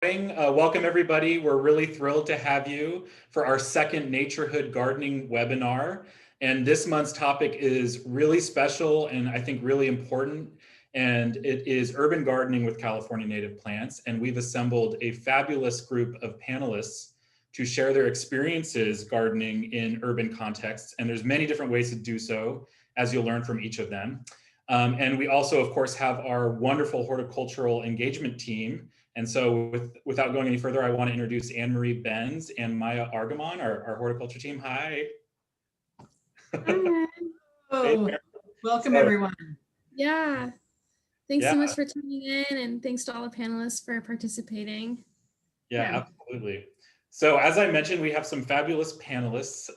Welcome everybody. We're really thrilled to have you for our second Naturehood Gardening webinar. And this month's topic is really special and I think really important. And it is urban gardening with California native plants. And we've assembled a fabulous group of panelists to share their experiences gardening in urban contexts. And there's many different ways to do so, as you'll learn from each of them. And we also, of course, have our wonderful horticultural engagement team. And so without going any further, I want to introduce Anne-Marie Benz and Maya Argamon, our horticulture team. Hi. Hi. Oh, welcome everyone. Yeah. Thanks so much for tuning in, and thanks to all the panelists for participating. Yeah, absolutely. So as I mentioned, we have some fabulous panelists.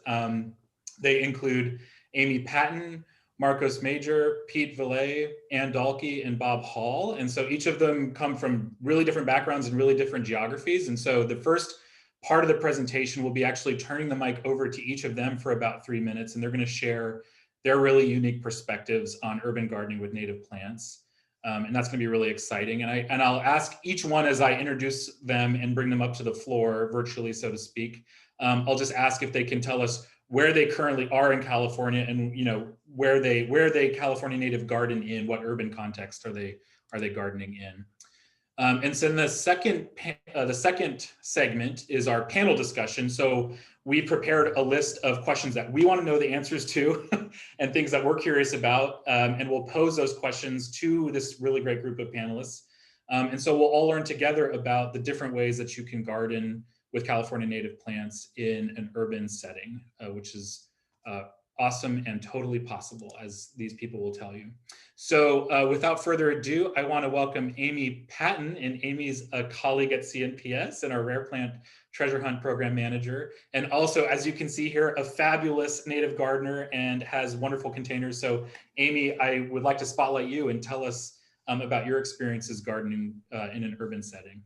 They include Amy Patten, Markos Major, Pete Veilleux, Ann Dalke, and Bob Hall. And so each of them come from really different backgrounds and really different geographies. And so the first part of the presentation will be actually turning the mic over to each of them for about 3 minutes, and they're going to share their really unique perspectives on urban gardening with native plants. And that's going to be really exciting. And I'll ask each one as I introduce them and bring them up to the floor virtually, so to speak. I'll just ask if they can tell us where they currently are in California, and where they California native garden in, what urban context are they gardening in. And so the second segment is our panel discussion. So we prepared a list of questions that we want to know the answers to and things that we're curious about. And we'll pose those questions to this really great group of panelists. And so we'll all learn together about the different ways that you can garden with California native plants in an urban setting, which is awesome and totally possible, as these people will tell you. So without further ado, I want to welcome Amy Patten, and Amy's a colleague at CNPS and our Rare Plant Treasure Hunt Program Manager. And also, as you can see here, a fabulous native gardener and has wonderful containers. So Amy, I would like to spotlight you and tell us about your experiences gardening in an urban setting.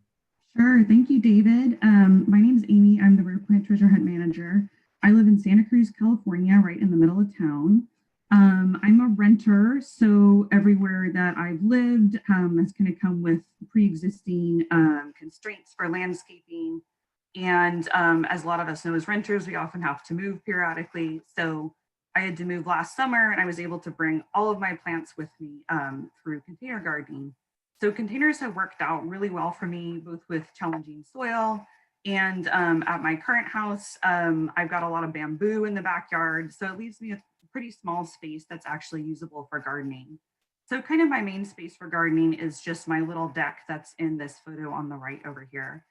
Sure, thank you, David. My name is Amy. I'm the Rare Plant Treasure Hunt Manager. I live in Santa Cruz, California, right in the middle of town. I'm a renter, so everywhere that I've lived has kind of come with pre-existing constraints for landscaping. And as a lot of us know as renters, we often have to move periodically. So I had to move last summer, and I was able to bring all of my plants with me through container gardening. So containers have worked out really well for me, both with challenging soil and at my current house, I've got a lot of bamboo in the backyard. So it leaves me a pretty small space that's actually usable for gardening. So kind of my main space for gardening is just my little deck that's in this photo on the right over here.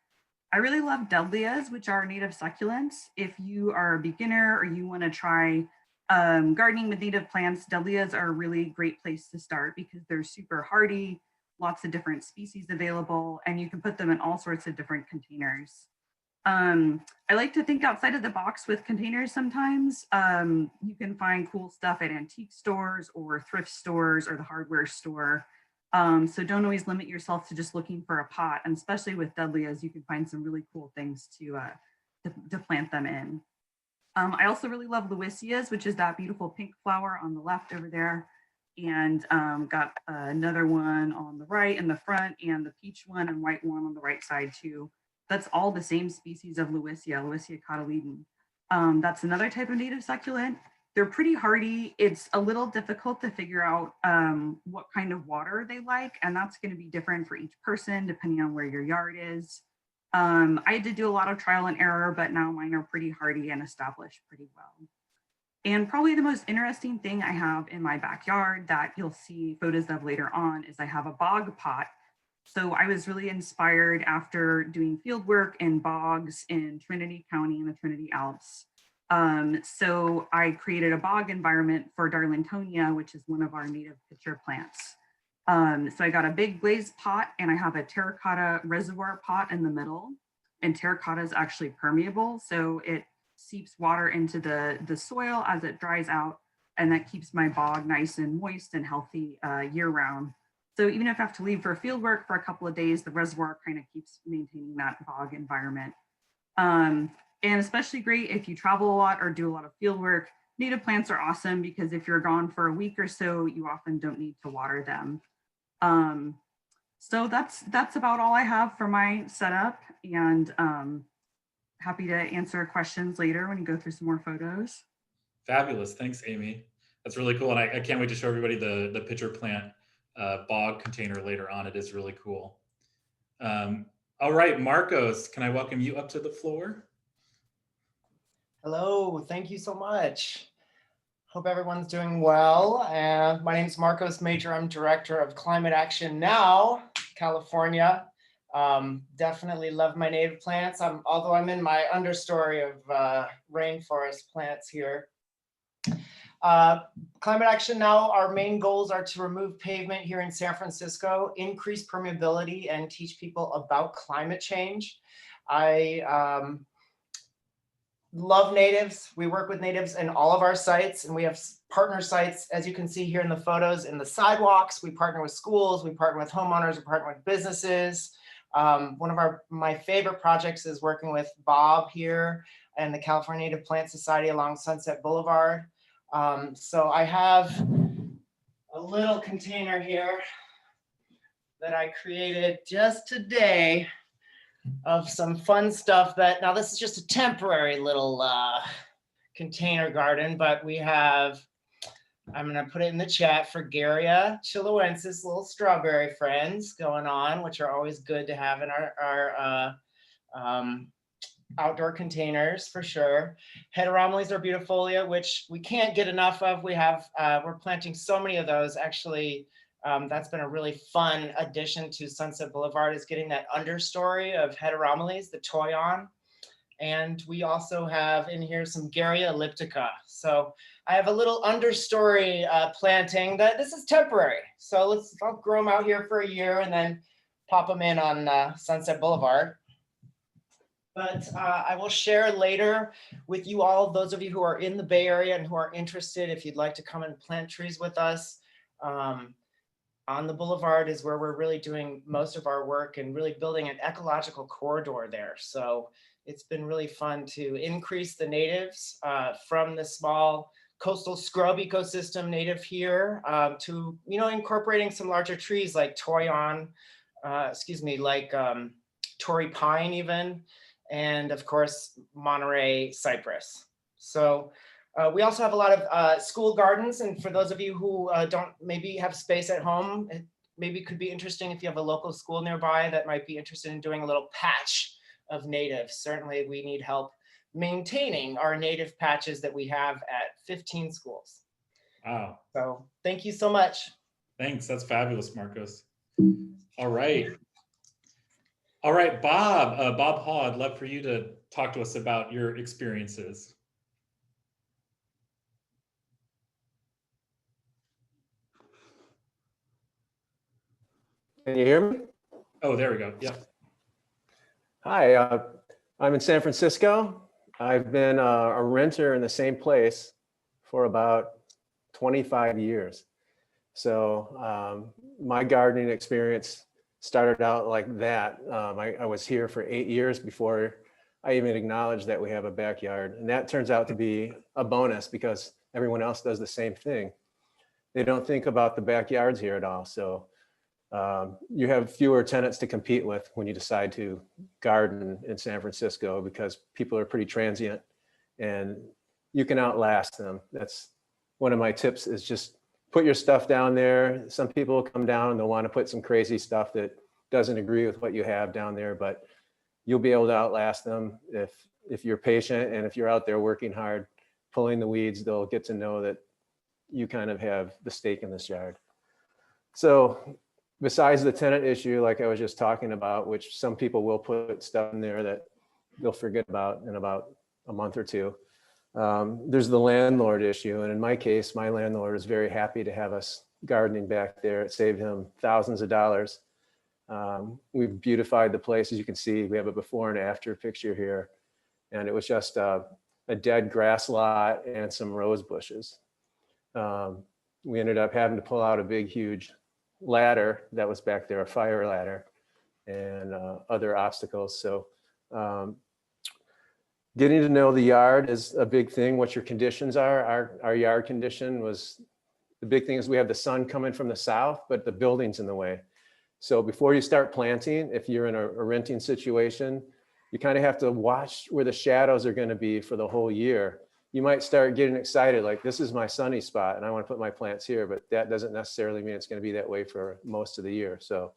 I really love dahlias, which are native succulents. If you are a beginner or you want to try gardening with native plants, dahlias are a really great place to start because they're super hardy, lots of different species available, and you can put them in all sorts of different containers. I like to think outside of the box with containers sometimes. You can find cool stuff at antique stores or thrift stores or the hardware store. So don't always limit yourself to just looking for a pot, and especially with dahlias, you can find some really cool things to plant them in. I also really love Lewisias, which is that beautiful pink flower on the left over there. And got another one on the right in the front, and the peach one and white one on the right side too. That's all the same species of Lewisia cotyledon. That's another type of native succulent. They're pretty hardy. It's a little difficult to figure out what kind of water they like, and that's going to be different for each person depending on where your yard is. I did do a lot of trial and error, but now mine are pretty hardy and established pretty well. And probably the most interesting thing I have in my backyard that you'll see photos of later on is I have a bog pot. So I was really inspired after doing field work in bogs in Trinity County in the Trinity Alps. So I created a bog environment for Darlingtonia, which is one of our native pitcher plants. So I got a big glazed pot, and I have a terracotta reservoir pot in the middle. And terracotta is actually permeable, so it seeps water into the soil as it dries out, and that keeps my bog nice and moist and healthy year round. So even if I have to leave for field work for a couple of days, the reservoir kind of keeps maintaining that bog environment. And especially great if you travel a lot or do a lot of field work. Native plants are awesome because if you're gone for a week or so, you often don't need to water them. So that's about all I have for my setup, and happy to answer questions later when you go through some more photos. Fabulous. Thanks, Amy. That's really cool. And I can't wait to show everybody the pitcher plant bog container later on. It is really cool. All right, Markos, can I welcome you up to the floor? Hello, thank you so much. Hope everyone's doing well. My name is Markos Major. I'm Director of Climate Action Now, California. Definitely love my native plants. Although I'm in my understory of rainforest plants here. Climate Action Now, our main goals are to remove pavement here in San Francisco, increase permeability, and teach people about climate change. I love natives. We work with natives in all of our sites, and we have partner sites, as you can see here in the photos, in the sidewalks. We partner with schools, we partner with homeowners, we partner with businesses. One of my favorite projects is working with Bob here and the California Native Plant Society along Sunset Boulevard. So I have a little container here that I created just today of some fun stuff that, now this is just a temporary little container garden, but we have, I'm gonna put it in the chat, Fragaria chiloensis, little strawberry friends going on, which are always good to have in our outdoor containers for sure. Heteromeles arbustifolia, which we can't get enough of. We're planting so many of those. Actually, that's been a really fun addition to Sunset Boulevard, is getting that understory of heteromeles, the toyon. And we also have in here some Garrya elliptica. So I have a little understory planting that this is temporary. So I'll grow them out here for a year and then pop them in on Sunset Boulevard. But I will share later with you all, those of you who are in the Bay Area and who are interested, if you'd like to come and plant trees with us. On the boulevard is where we're really doing most of our work and really building an ecological corridor there. So it's been really fun to increase the natives from the small coastal scrub ecosystem native here to, incorporating some larger trees like toyon, like Torrey pine even, and of course, Monterey cypress. So we also have a lot of school gardens, and for those of you who don't maybe have space at home, it maybe could be interesting if you have a local school nearby that might be interested in doing a little patch of natives. Certainly we need help maintaining our native patches that we have at 15 schools. Wow. So thank you so much. Thanks, that's fabulous, Markos. All right. All right, Bob Hall, I'd love for you to talk to us about your experiences. Can you hear me? Oh, there we go. Yeah. Hi, I'm in San Francisco. I've been a renter in the same place for about 25 years. So my gardening experience started out like that. I was here for 8 years before I even acknowledged that we have a backyard. And that turns out to be a bonus because everyone else does the same thing. They don't think about the backyards here at all. So you have fewer tenants to compete with when you decide to garden in San Francisco because people are pretty transient and you can outlast them. That's one of my tips, is just put your stuff down there. Some people will come down and they'll want to put some crazy stuff that doesn't agree with what you have down there, but you'll be able to outlast them if you're patient, and if you're out there working hard, pulling the weeds, they'll get to know that you kind of have the stake in this yard. So besides the tenant issue, like I was just talking about, which some people will put stuff in there that they'll forget about in about a month or two, there's the landlord issue. And in my case, my landlord is very happy to have us gardening back there. It saved him thousands of dollars. We've beautified the place. As you can see, we have a before and after picture here. And it was just a dead grass lot and some rose bushes. We ended up having to pull out a big, huge ladder that was back there, a fire ladder, and other obstacles. So getting to know the yard is a big thing, what your conditions are. Our yard condition was, the big thing is we have the sun coming from the south, but the building's in the way. So before you start planting, if you're in a renting situation, you kind of have to watch where the shadows are going to be for the whole year. You might start getting excited, like this is my sunny spot and I want to put my plants here, but that doesn't necessarily mean it's going to be that way for most of the year. So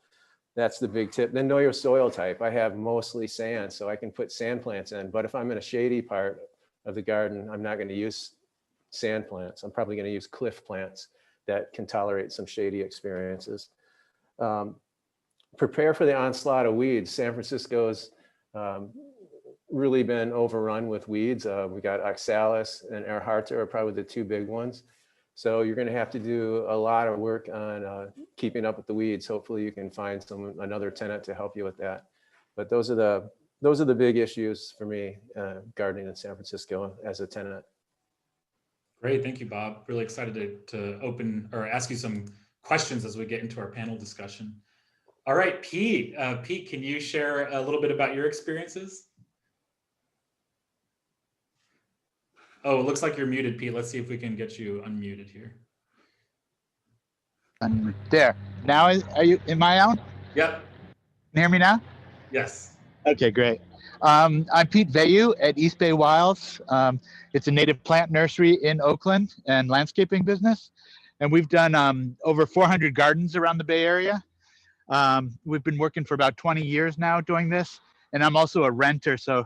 that's the big tip. Then know your soil type. I have mostly sand, so I can put sand plants in, but if I'm in a shady part of the garden, I'm not going to use sand plants. I'm probably going to use cliff plants that can tolerate some shady experiences. Prepare for the onslaught of weeds. San Francisco's really been overrun with weeds. We got oxalis and earharta are probably the two big ones. So you're going to have to do a lot of work on keeping up with the weeds. Hopefully you can find another tenant to help you with that. But those are the big issues for me gardening in San Francisco as a tenant. Great, thank you, Bob. Really excited to open or ask you some questions as we get into our panel discussion. All right, Pete. Pete, can you share a little bit about your experiences? Oh, it looks like you're muted, Pete. Let's see if we can get you unmuted here. There. Now, am I on? Yep. Can you hear me now? Yes. Okay, great. I'm Pete Vayu at East Bay Wilds. It's a native plant nursery in Oakland and landscaping business. And we've done over 400 gardens around the Bay Area. We've been working for about 20 years now doing this. And I'm also a renter, so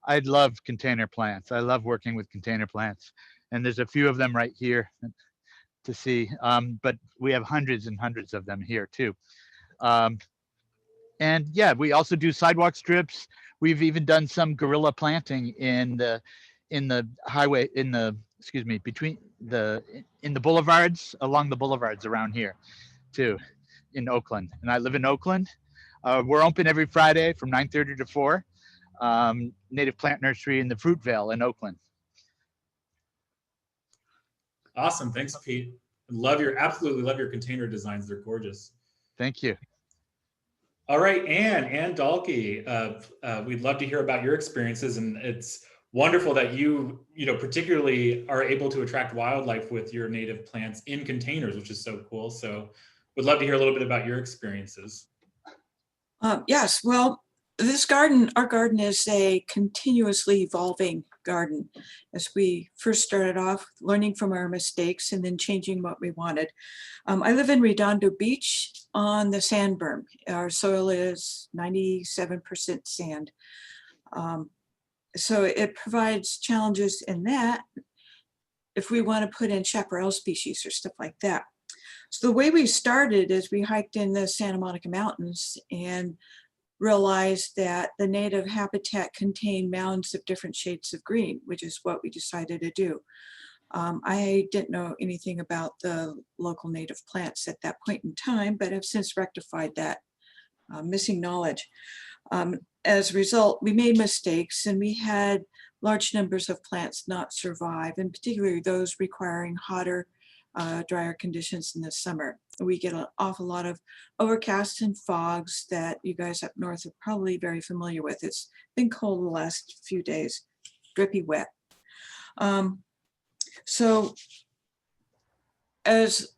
I love container plants. I love working with container plants. And there's a few of them right here to see. But we have hundreds and hundreds of them here too. And yeah, we also do sidewalk strips. We've even done some guerrilla planting in the highway, between in the boulevards, along the boulevards around here too, in Oakland. And I live in Oakland. We're open every Friday from 9:30 to 4. Native plant nursery in the Fruitvale in Oakland. Awesome, thanks, Pete. Absolutely love your container designs. They're gorgeous. Thank you. All right, Ann Dalke, we'd love to hear about your experiences, and it's wonderful that you particularly are able to attract wildlife with your native plants in containers, which is so cool. So we'd love to hear a little bit about your experiences. Yes, well, our garden is a continuously evolving garden. As we first started off learning from our mistakes and then changing what we wanted. I live in Redondo Beach on the sand berm. Our soil is 97% sand. So it provides challenges in that if we want to put in chaparral species or stuff like that. So the way we started is we hiked in the Santa Monica Mountains and realized that the native habitat contained mounds of different shades of green, which is what we decided to do. I didn't know anything about the local native plants at that point in time, but have since rectified that missing knowledge. As a result, we made mistakes and we had large numbers of plants not survive, and particularly those requiring hotter, drier conditions in the summer. We get an awful lot of overcast and fogs that you guys up north are probably very familiar with. It's been cold the last few days, drippy wet. So as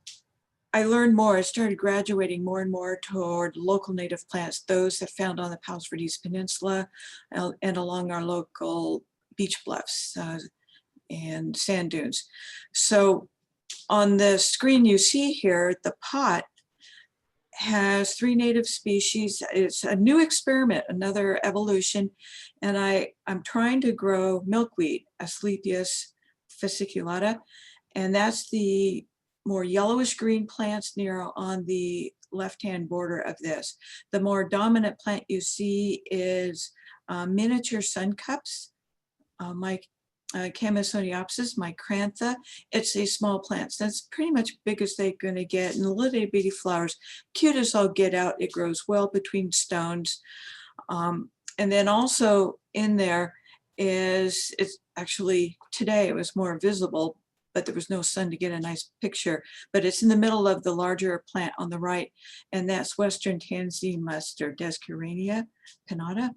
I learned more, I started graduating more and more toward local native plants, those that found on the Palos Verdes Peninsula and along our local beach bluffs and sand dunes. So on the screen you see here, the pot has 3 native species. It's a new experiment, another evolution. And I'm trying to grow milkweed, Asclepias fasciculata. And that's the more yellowish green plants near on the left-hand border of this. The more dominant plant you see is miniature sun cups. Camisoniopsis, micrantha. It's a small plant, so that's pretty much big as they're going to get. And the little bitty flowers, cute as all get out. It grows well between stones. And then also in there it's actually, today it was more visible, but there was no sun to get a nice picture. But it's in the middle of the larger plant on the right, and that's Western tansy mustard, Descarania pinnata.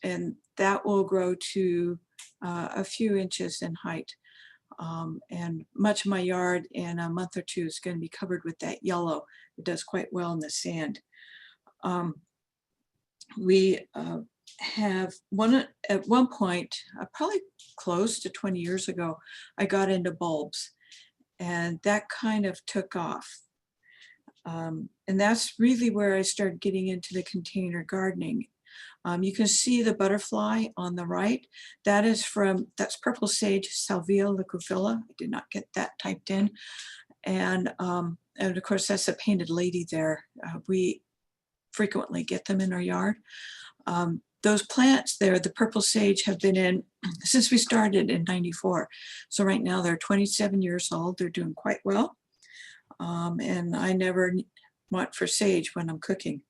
And that will grow to a few inches in height. And much of my yard in a month or two is going to be covered with that yellow. It does quite well in the sand. We have at one point, probably close to 20 years ago, I got into bulbs, and that kind of took off. And that's really where I started getting into the container gardening. You can see the butterfly on the right. That's purple sage, Salvia leucophila. I did not get that typed in. And of course, that's a painted lady there. We frequently get them in our yard. Those plants there, the purple sage, have been in since we started in '94. So right now they're 27 years old. They're doing quite well. And I never want for sage when I'm cooking.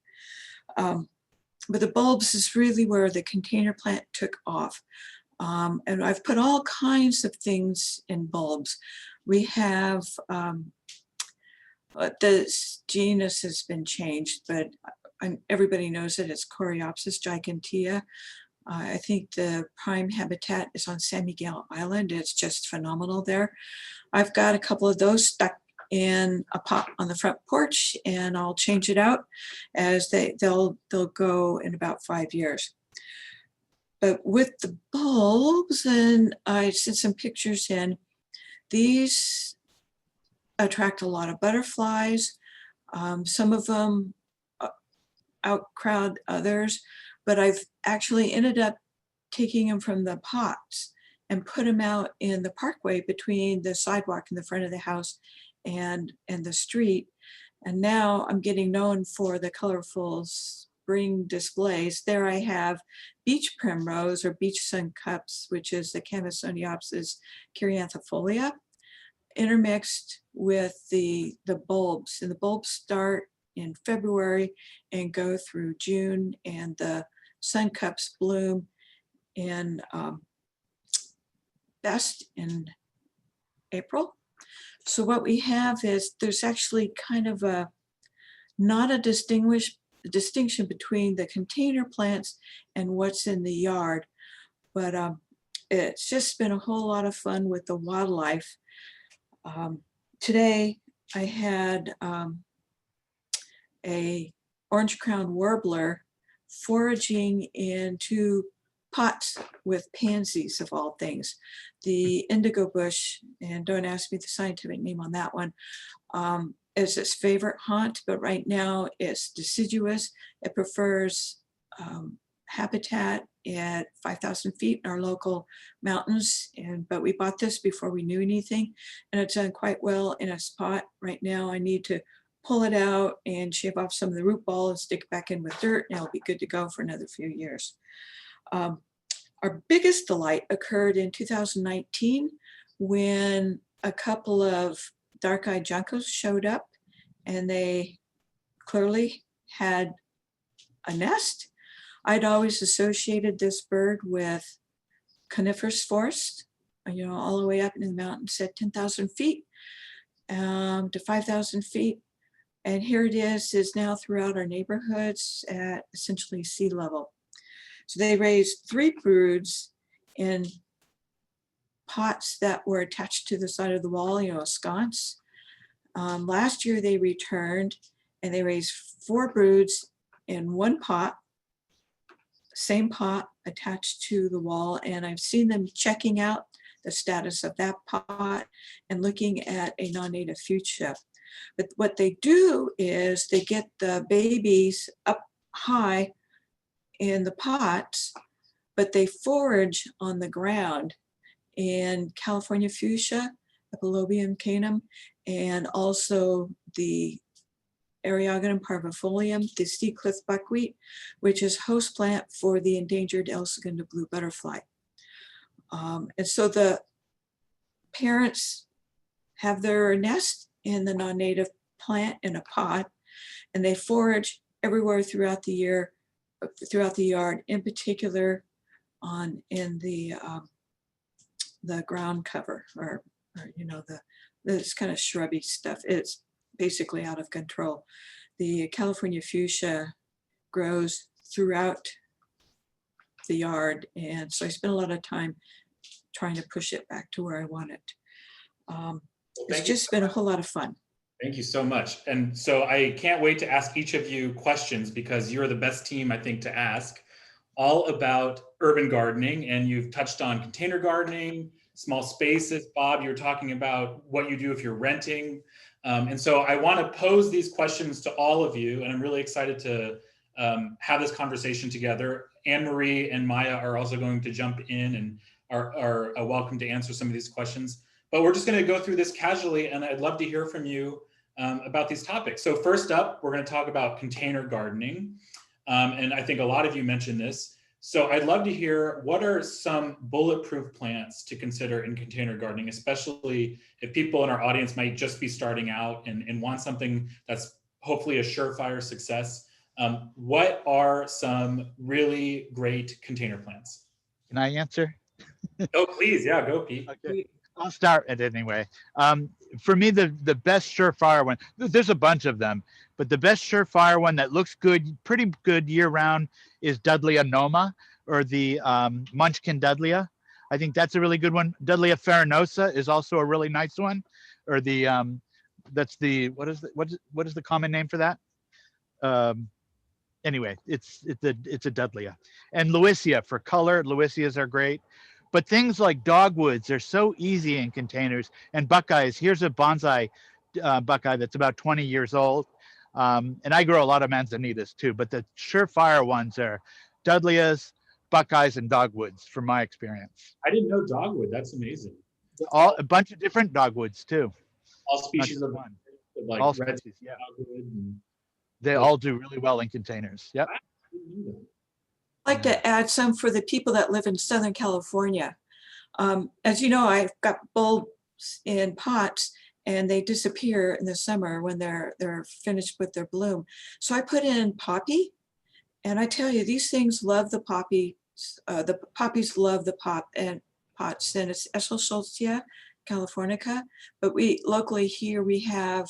But the bulbs is really where the container plant took off. And I've put all kinds of things in bulbs. We have, the genus has been changed, but everybody knows it as Coreopsis gigantea. I think the prime habitat is on San Miguel Island. It's just phenomenal there. I've got a couple of those stuck in a pot on the front porch, and I'll change it out as they'll go in about 5 years. But with the bulbs, and I sent some pictures in, these attract a lot of butterflies. Some of them outcrowd others, but I've actually ended up taking them from the pots and put them out in the parkway between the sidewalk in the front of the house and the street. And now I'm getting known for the colorful spring displays. There I have beach primrose or beach sun cups, which is the Cambusoniopsis caryanthifolia, intermixed with the bulbs. And the bulbs start in February and go through June, and the sun cups bloom in best in April. So what we have is there's actually kind of not a distinction between the container plants and what's in the yard, but it's just been a whole lot of fun with the wildlife. Today I had a orange-crowned warbler foraging into pots with pansies, of all things. The indigo bush, and don't ask me the scientific name on that one, is its favorite haunt, but right now it's deciduous. It prefers habitat at 5,000 feet in our local mountains. But we bought this before we knew anything, and it's done quite well in a spot. Right now I need to pull it out and shave off some of the root ball and stick it back in with dirt, and it'll be good to go for another few years. Our biggest delight occurred in 2019 when a couple of dark-eyed juncos showed up, and they clearly had a nest. I'd always associated this bird with coniferous forest, all the way up in the mountains at 10,000 feet to 5,000 feet. And here it is now throughout our neighborhoods at essentially sea level. So they raised 3 broods in pots that were attached to the side of the wall, a sconce. Last year they returned and they raised 4 broods in 1 pot, same pot attached to the wall. And I've seen them checking out the status of that pot and looking at a non-native fuchsia. But what they do is they get the babies up high in the pots, but they forage on the ground in California fuchsia, Epilobium canum, and also the Eriogonum parvifolium, the sea cliff buckwheat, which is host plant for the endangered El Segundo blue butterfly. And so the parents have their nest in the non-native plant in a pot, and they forage everywhere throughout the year, throughout the yard, in particular in the ground cover, or this kind of shrubby stuff. It's basically out of control. The California fuchsia grows throughout the yard, and so I spent a lot of time trying to push it back to where I want it. It's just been a whole lot of fun. Thank you so much. And so I can't wait to ask each of you questions because you're the best team, I think, to ask all about urban gardening. And you've touched on container gardening, small spaces. Bob, you're talking about what you do if you're renting. And so I want to pose these questions to all of you, and I'm really excited to have this conversation together. Anne-Marie and Maya are also going to jump in and are welcome to answer some of these questions. But we're just going to go through this casually, and I'd love to hear from you about these topics. So first up, we're going to talk about container gardening. And I think a lot of you mentioned this. So I'd love to hear, what are some bulletproof plants to consider in container gardening, especially if people in our audience might just be starting out and want something that's hopefully a surefire success. What are some really great container plants? Can I answer? Oh, please. Yeah, go, Pete. Okay. I'll start it anyway. For me, the best surefire one, there's a bunch of them, but the best surefire one that looks good, pretty good year round, is Dudleya noma, or the Munchkin Dudleya. I think that's a really good one. Dudleya farinosa is also a really nice one, or the that's the what is the common name for that? Anyway, it's a Dudleya. And Lewisia for color. Lewisias are great. But things like dogwoods are so easy in containers, and buckeyes. Here's a bonsai buckeye that's about 20 years old. And I grow a lot of manzanitas too, but the surefire ones are Dudleyas, buckeyes, and dogwoods from my experience. I didn't know dogwood. That's amazing. A bunch of different dogwoods too. All species of one. Like all red species, yeah. dogwood. And They all do really well in containers. Yep. I'd like to add some for the people that live in Southern California. As you know, I've got bulbs in pots and they disappear in the summer when they're finished with their bloom. So I put in poppy, and I tell you, these things love the poppy. The poppies love the pots, and it's Eschscholzia californica. But we locally here we have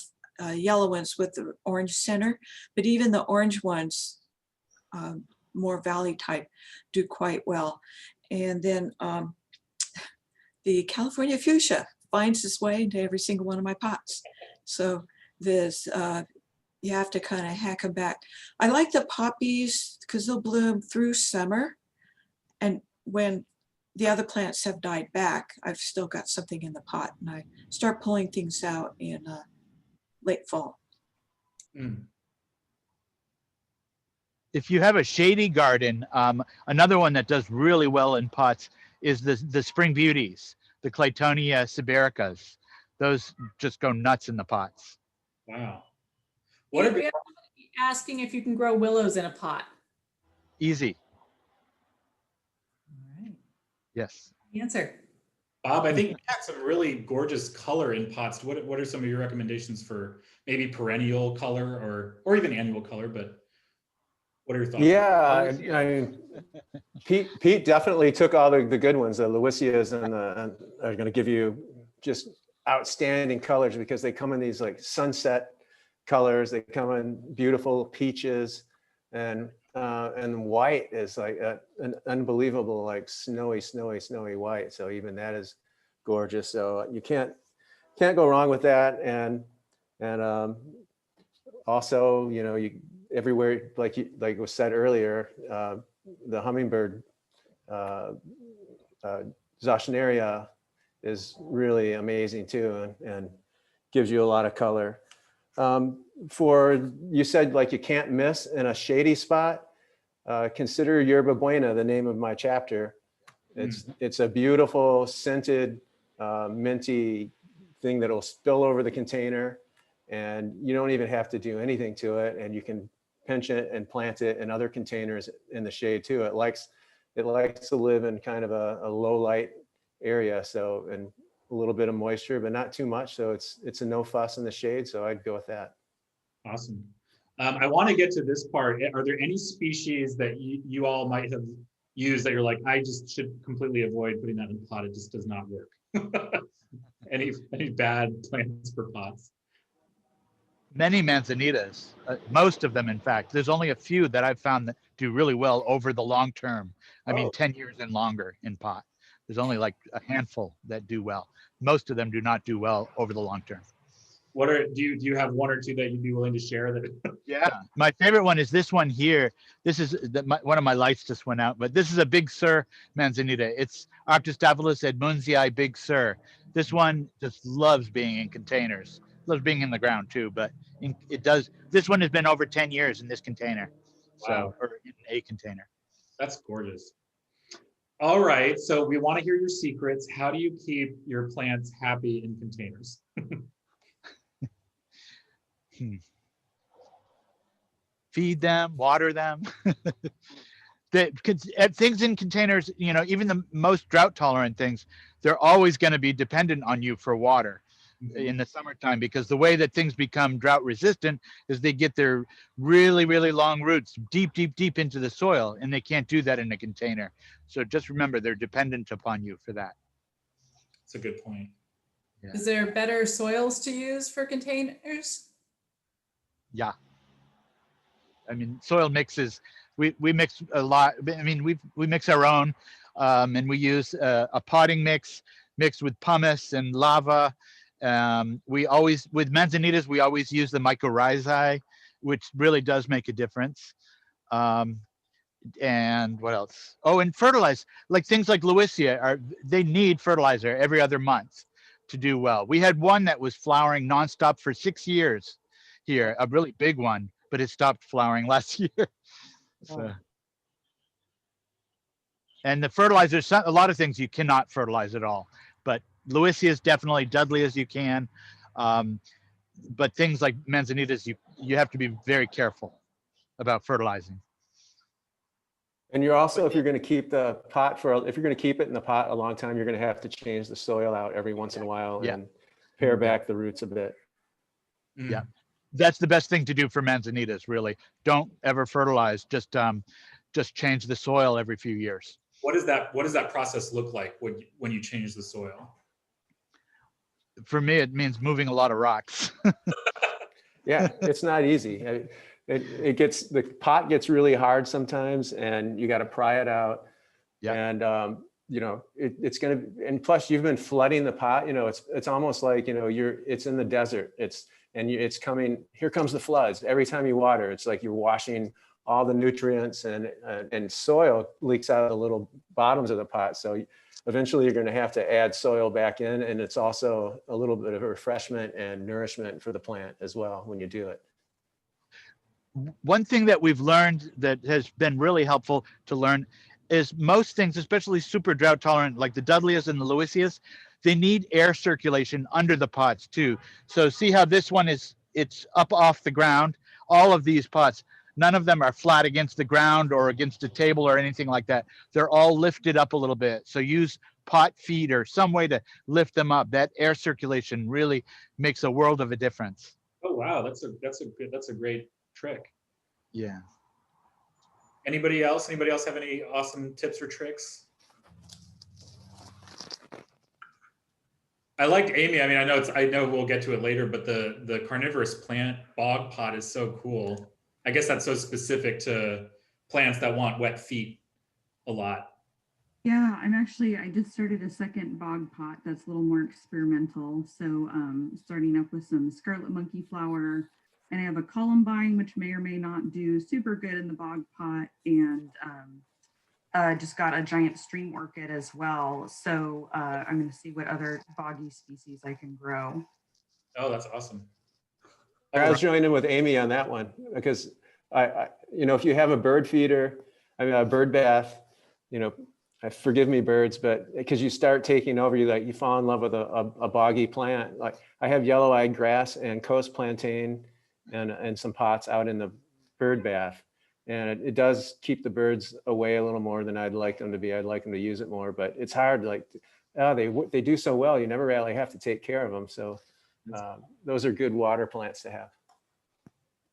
yellow ones with the orange center, but even the orange ones, more valley type, do quite well. And then the California fuchsia finds its way into every single one of my pots. So there's, you have to kind of hack them back. I like the poppies because they'll bloom through summer. And when the other plants have died back, I've still got something in the pot, and I start pulling things out in late fall. Mm. If you have a shady garden, another one that does really well in pots is the spring beauties, the Claytonia sibericas. Those just go nuts in the pots. Wow. What are you asking if you can grow willows in a pot? Easy. All right. Yes. Answer. Bob, I think you had some really gorgeous color in pots. What are some of your recommendations for maybe perennial color or even annual color? But what are your thoughts? Yeah, I mean, Pete definitely took all the good ones. The Lewisias and are going to give you just outstanding colors because they come in these like sunset colors. They come in beautiful peaches, and white is like an unbelievable, like snowy white. So even that is gorgeous. So you can't go wrong with that. And also, you know, everywhere, like was said earlier, the hummingbird Zosneria is really amazing too, and gives you a lot of color. You said like you can't miss in a shady spot, consider Yerba Buena, the name of my chapter. It's a beautiful scented minty thing that'll spill over the container, and you don't even have to do anything to it, and you can pinch it and plant it in other containers in the shade too. It likes to live in kind of a low light area, so, and a little bit of moisture, but not too much. So it's a no fuss in the shade. So I'd go with that. Awesome. I want to get to this part. Are there any species that you all might have used that you're like, I just should completely avoid putting that in a pot? It just does not work. Any bad plants for pots? Many manzanitas, most of them, in fact. There's only a few that I've found that do really well over the long term. I mean, 10 years and longer in pot. There's only like a handful that do well. Most of them do not do well over the long term. Do you have one or two that you'd be willing to share that? Yeah, my favorite one is this one here. This is one of my lights just went out, but this is a Big Sur manzanita. It's Arctostaphylos edmundsii Big Sur. This one just loves being in containers. Loves being in the ground too, but it does. This one has been over 10 years in this container. Wow. So, or in a container. That's gorgeous. All right, so we want to hear your secrets. How do you keep your plants happy in containers? Feed them, water them. Things in containers, you know, even the most drought tolerant things, they're always going to be dependent on you for water in the summertime, because the way that things become drought resistant is they get their really, really long roots deep, deep, deep into the soil, and they can't do that in a container. So just remember, they're dependent upon you for that. That's a good point. Yeah. Is there better soils to use for containers? Yeah. I mean, soil mixes, we mix a lot. I mean, we mix our own, and we use a potting mix mixed with pumice and lava. We always, with manzanitas, we always use the mycorrhizae, which really does make a difference. And what else? Oh, and fertilize, like things like Lewisia, they need fertilizer every other month to do well. We had one that was flowering nonstop for 6 years here, a really big one, but it stopped flowering last year. So, and the fertilizers, a lot of things you cannot fertilize at all, but Lewisia is definitely Dudleyas you can. But things like manzanitas, you have to be very careful about fertilizing. And you're also, if you're going to keep the pot if you're going to keep it in the pot a long time, you're going to have to change the soil out every once in a while and pare back the roots a bit. Yeah, that's the best thing to do for manzanitas. Really, don't ever fertilize. Just change the soil every few years. What does that process look like when you change the soil? For me, it means moving a lot of rocks. Yeah, it's not easy. The pot gets really hard sometimes, and you got to pry it out. Yeah. And you know, it's gonna, and plus you've been flooding the pot. You know, it's almost like, you know, it's in the desert. It's coming. Here comes the floods. Every time you water, it's like you're washing all the nutrients, and soil leaks out of the little bottoms of the pot. So eventually you're going to have to add soil back in, and it's also a little bit of a refreshment and nourishment for the plant as well when you do it. One thing that we've learned that has been really helpful to learn is most things, especially super drought tolerant, like the Dudleyas and the Lewisias, they need air circulation under the pots too. So see how this one it's up off the ground. All of these pots, none of them are flat against the ground or against a table or anything like that. They're all lifted up a little bit. So use pot feed or some way to lift them up. That air circulation really makes a world of a difference. Oh wow, that's a great trick. Yeah. Anybody else have any awesome tips or tricks? I liked Amy. I mean, I know we'll get to it later, but the carnivorous plant bog pot is so cool. I guess that's so specific to plants that want wet feet a lot. Yeah, I just started a second bog pot that's a little more experimental. So starting up with some scarlet monkey flower, and I have a columbine, which may or may not do super good in the bog pot, and just got a giant stream orchid as well. So I'm going to see what other boggy species I can grow. Oh, that's awesome. I was joining with Amy on that one, because you know, if you have a bird feeder, a bird bath, you know, forgive me birds, but because you start taking over, you fall in love with a boggy plant. Like I have yellow-eyed grass and coast plantain and some pots out in the bird bath. And it does keep the birds away a little more than I'd like them to be. I'd like them to use it more, but it's hard. Like, they do so well. You never really have to take care of them. So those are good water plants to have.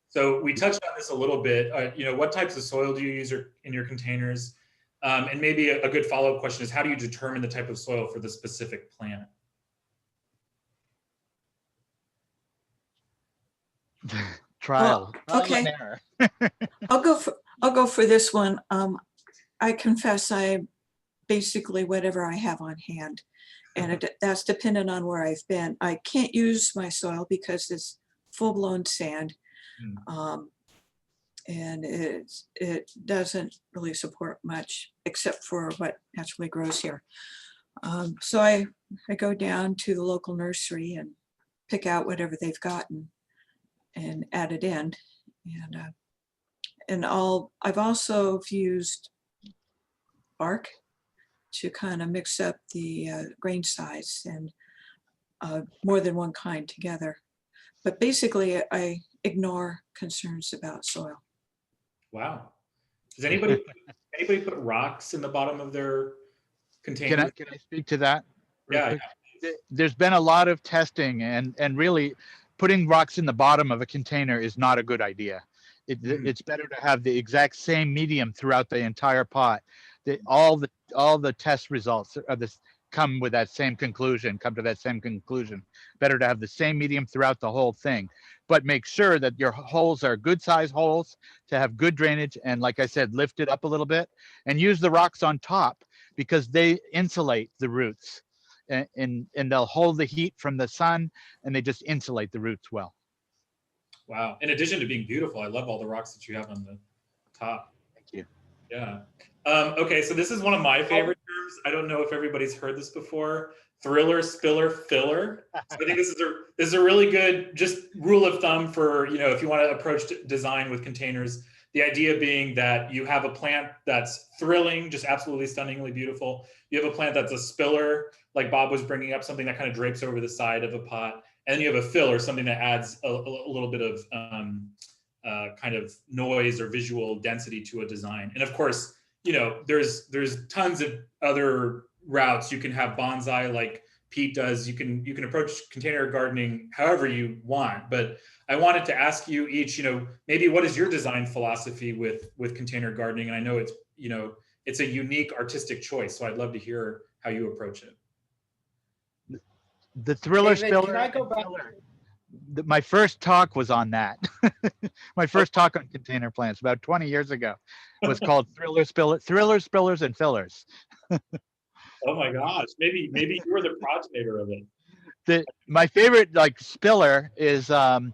So we touched on this a little bit. You know, what types of soil do you use in your containers? And maybe a good follow-up question is, how do you determine the type of soil for the specific plant? Trial. Okay. And error. I'll go for this one. I confess I basically whatever I have on hand. And that's dependent on where I've been. I can't use my soil because it's full-blown sand. And it doesn't really support much except for what naturally grows here. So I go down to the local nursery and pick out whatever they've gotten and add it in. And I've also used bark to kind of mix up the grain size and more than one kind together. But basically, I ignore concerns about soil. Wow. Does anybody put rocks in the bottom of their container? Can I speak to that? Yeah. There's been a lot of testing and really putting rocks in the bottom of a container is not a good idea. It's better to have the exact same medium throughout the entire pot. All the test results are come to that same conclusion. Better to have the same medium throughout the whole thing, but make sure that your holes are good size holes to have good drainage. And like I said, lift it up a little bit and use the rocks on top because they insulate the roots and they'll hold the heat from the sun and they just insulate the roots well. Wow. In addition to being beautiful, I love all the rocks that you have on the top. Thank you. Yeah. Okay, so this is one of my favorite terms. I don't know if everybody's heard this before. Thriller, spiller, filler. So I think this is a really good just rule of thumb for, if you want to approach design with containers. The idea being that you have a plant that's thrilling, just absolutely stunningly beautiful. You have a plant that's a spiller, like Bob was bringing up, something that kind of drapes over the side of a pot. And then you have a filler, something that adds a little bit of kind of noise or visual density to a design. And of course, there's tons of other routes. You can have bonsai like Pete does. You can approach container gardening however you want. But I wanted to ask you each, maybe what is your design philosophy with container gardening? And I know it's a unique artistic choice. So I'd love to hear how you approach it. The thriller David, spiller. can I go back? My first talk was on that. My first talk on container plants about 20 years ago was called Thrillers, Spillers, and Fillers. Oh my gosh, maybe you were the progenitor of it. My favorite spiller is the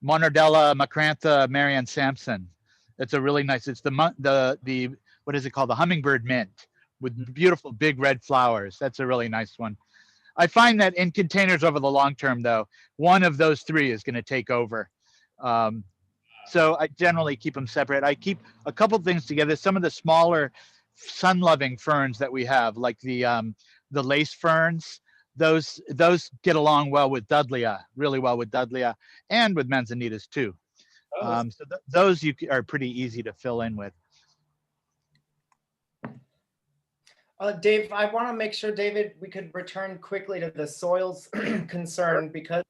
Monardella macrantha Marianne Sampson. It's a really nice. It's the what is it called? The hummingbird mint with beautiful big red flowers. That's a really nice one. I find that in containers over the long term, though, one of those three is going to take over. So I generally keep them separate. I keep a couple things together. Some of the smaller sun-loving ferns that we have, like the lace ferns, those get along well with Dudleya, really well with Dudleya, and with manzanitas too. So those are pretty easy to fill in with. Dave, I want to make sure, David, we could return quickly to the soils concern because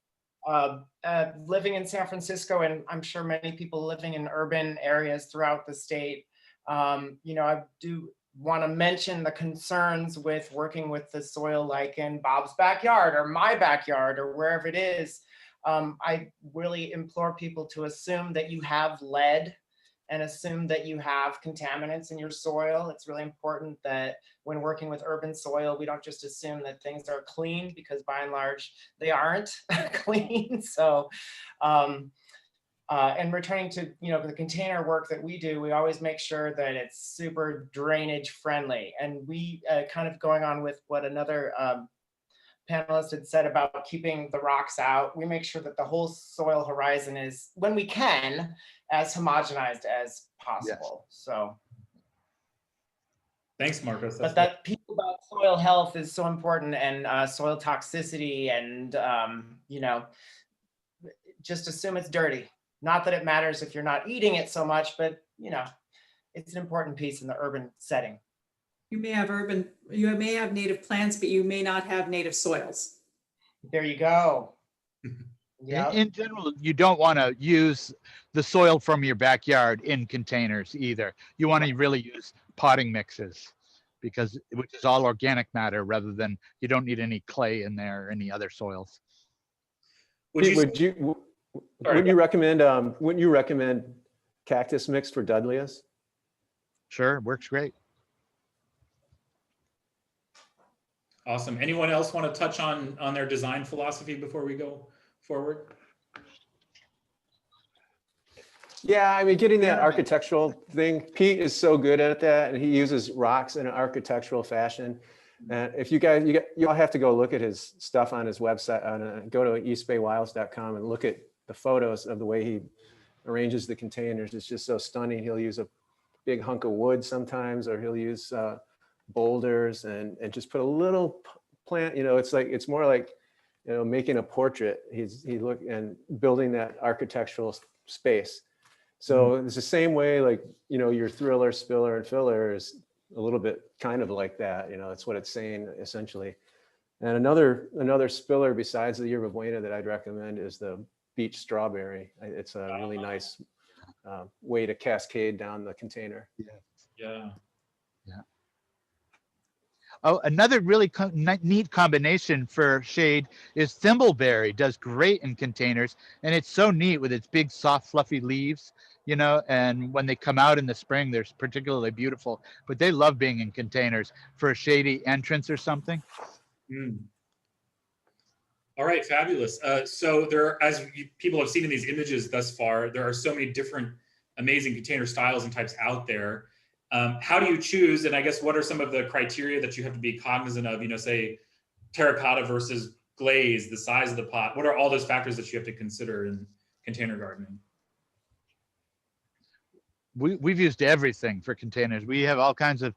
living in San Francisco, and I'm sure many people living in urban areas throughout the state, I do want to mention the concerns with working with the soil like in Bob's backyard or my backyard or wherever it is. I really implore people to assume that you have lead and assume that you have contaminants in your soil. It's really important that when working with urban soil, we don't just assume that things are clean because by and large, they aren't clean. So, and returning to, the container work that we do, we always make sure that it's super drainage friendly. And we kind of going on with what another panelist had said about keeping the rocks out, we make sure that the whole soil horizon is, when we can, as homogenized as possible. Yes. So. Thanks, Markos. But that piece about soil health is so important, and soil toxicity, and just assume it's dirty. Not that it matters if you're not eating it so much, but it's an important piece in the urban setting. You may have native plants, but you may not have native soils. There you go. Yep. In general, you don't want to use the soil from your backyard in containers either. You want to really use potting mixes which is all organic matter rather than, you don't need any clay in there or any other soils. Wouldn't you recommend cactus mix for Dudleyas? Sure, works great. Awesome. Anyone else want to touch on their design philosophy before we go forward? Yeah, I mean, getting that architectural thing, Pete is so good at that, and he uses rocks in an architectural fashion. And if you all have to go look at his stuff on his website, go to eastbaywilds.com and look at the photos of the way he arranges the containers. It's just so stunning. He'll use a big hunk of wood sometimes, or he'll use boulders and just put a little plant, it's more like, making a portrait. He look and building that architectural space. So it's the same way, like, your thriller, spiller, and filler is a little bit kind of like that. That's what it's saying essentially. And another spiller besides the yerba buena that I'd recommend is the beach strawberry. It's a really nice way to cascade down the container. Yeah. Oh, another really neat combination for shade is thimbleberry. Does great in containers, and it's so neat with its big, soft, fluffy leaves, and when they come out in the spring, they're particularly beautiful, but they love being in containers for a shady entrance or something. All right, fabulous. So people have seen in these images thus far, there are so many different amazing container styles and types out there. How do you choose? And I guess what are some of the criteria that you have to be cognizant of, say terracotta versus glaze, the size of the pot? What are all those factors that you have to consider in container gardening? We've used everything for containers. We have all kinds of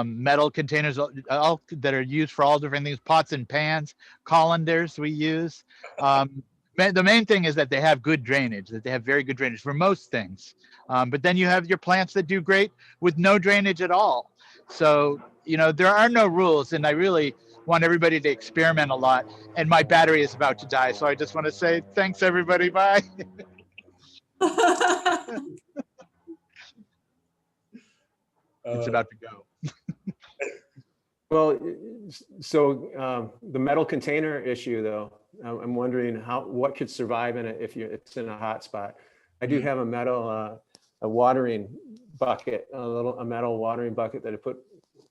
metal containers all that are used for all different things, pots and pans, colanders we use. The main thing is that they have good drainage, that they have very good drainage for most things. But then you have your plants that do great with no drainage at all. So, there are no rules, and I really want everybody to experiment a lot. And my battery is about to die, so I just want to say thanks, everybody. Bye. It's about to go. Well, so the metal container issue, though, I'm wondering what could survive in it if it's in a hot spot. I do have a metal, a watering bucket, a metal watering bucket that I put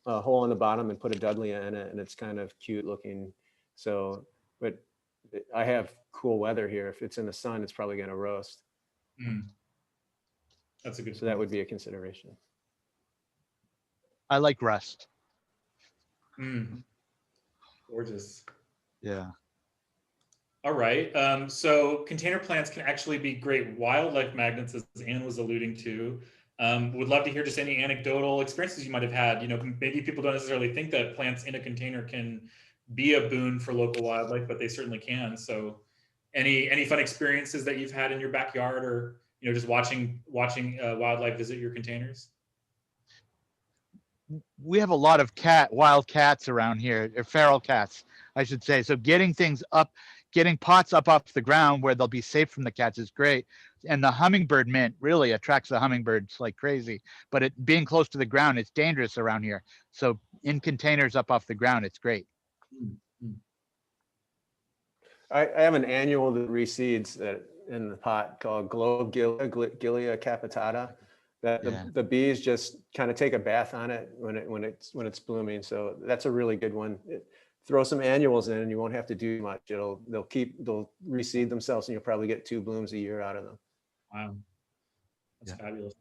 a hole in the bottom and put a Dudley in it, and it's kind of cute looking. So, but I have cool weather here. If it's in the sun, it's probably going to roast. That's a good. So that would be a consideration. I like rust. Gorgeous. Yeah. All right. So container plants can actually be great wildlife magnets, as Anne was alluding to. Would love to hear just any anecdotal experiences you might have had. Maybe people don't necessarily think that plants in a container can be a boon for local wildlife, but they certainly can. So any fun experiences that you've had in your backyard, or just watching wildlife visit your containers? We have a lot of wild cats around here, or feral cats, I should say. So getting pots up off the ground where they'll be safe from the cats is great. And the hummingbird mint really attracts the hummingbirds like crazy. But being close to the ground, it's dangerous around here. So in containers up off the ground, it's great. I have an annual that reseeds in the pot called Globigilia capitata. That the bees just kind of take a bath on it when it's blooming. So that's a really good one. Throw some annuals in and you won't have to do much. They'll reseed themselves, and you'll probably get 2 blooms a year out of them. Wow, that's fabulous.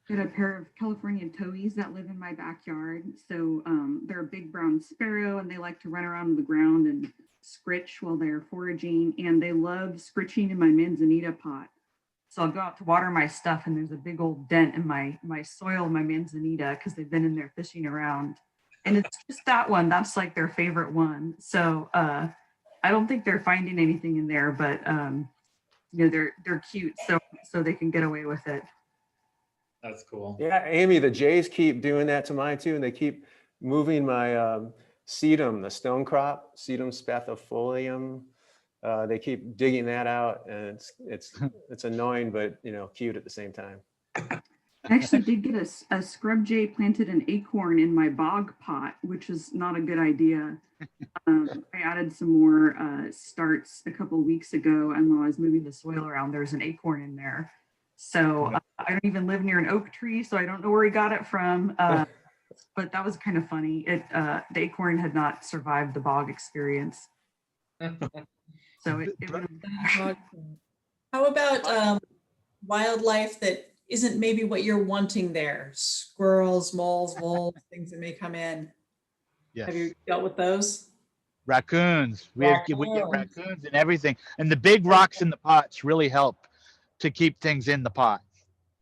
Got a pair of Californian toadies that live in my backyard. So they're a big brown sparrow, and they like to run around on the ground and scritch while they're foraging. And they love scritching in my manzanita pot. So I'll go out to water my stuff, and there's a big old dent in my soil, my manzanita, because they've been in there fishing around. And it's just that one. That's like their favorite one. So I don't think they're finding anything in there, but they're cute, so they can get away with it. That's cool. Yeah, Amy, the jays keep doing that to mine too, and they keep moving my sedum, the stone crop, sedum spathifolium. They keep digging that out, and it's annoying, but cute at the same time. I actually did get a scrub jay planted an acorn in my bog pot, which is not a good idea. I added some more starts a couple of weeks ago, and while I was moving the soil around, there's an acorn in there. So I don't even live near an oak tree, so I don't know where he got it from. but that was kind of funny. The acorn had not survived the bog experience. So it would have. How about wildlife that isn't maybe what you're wanting there? Squirrels, moles, wolves, things that may come in. Have you Yes. dealt with those? Raccoons. We get Raccoons. raccoons and everything. And the big rocks in the pots really help to keep things in the pot.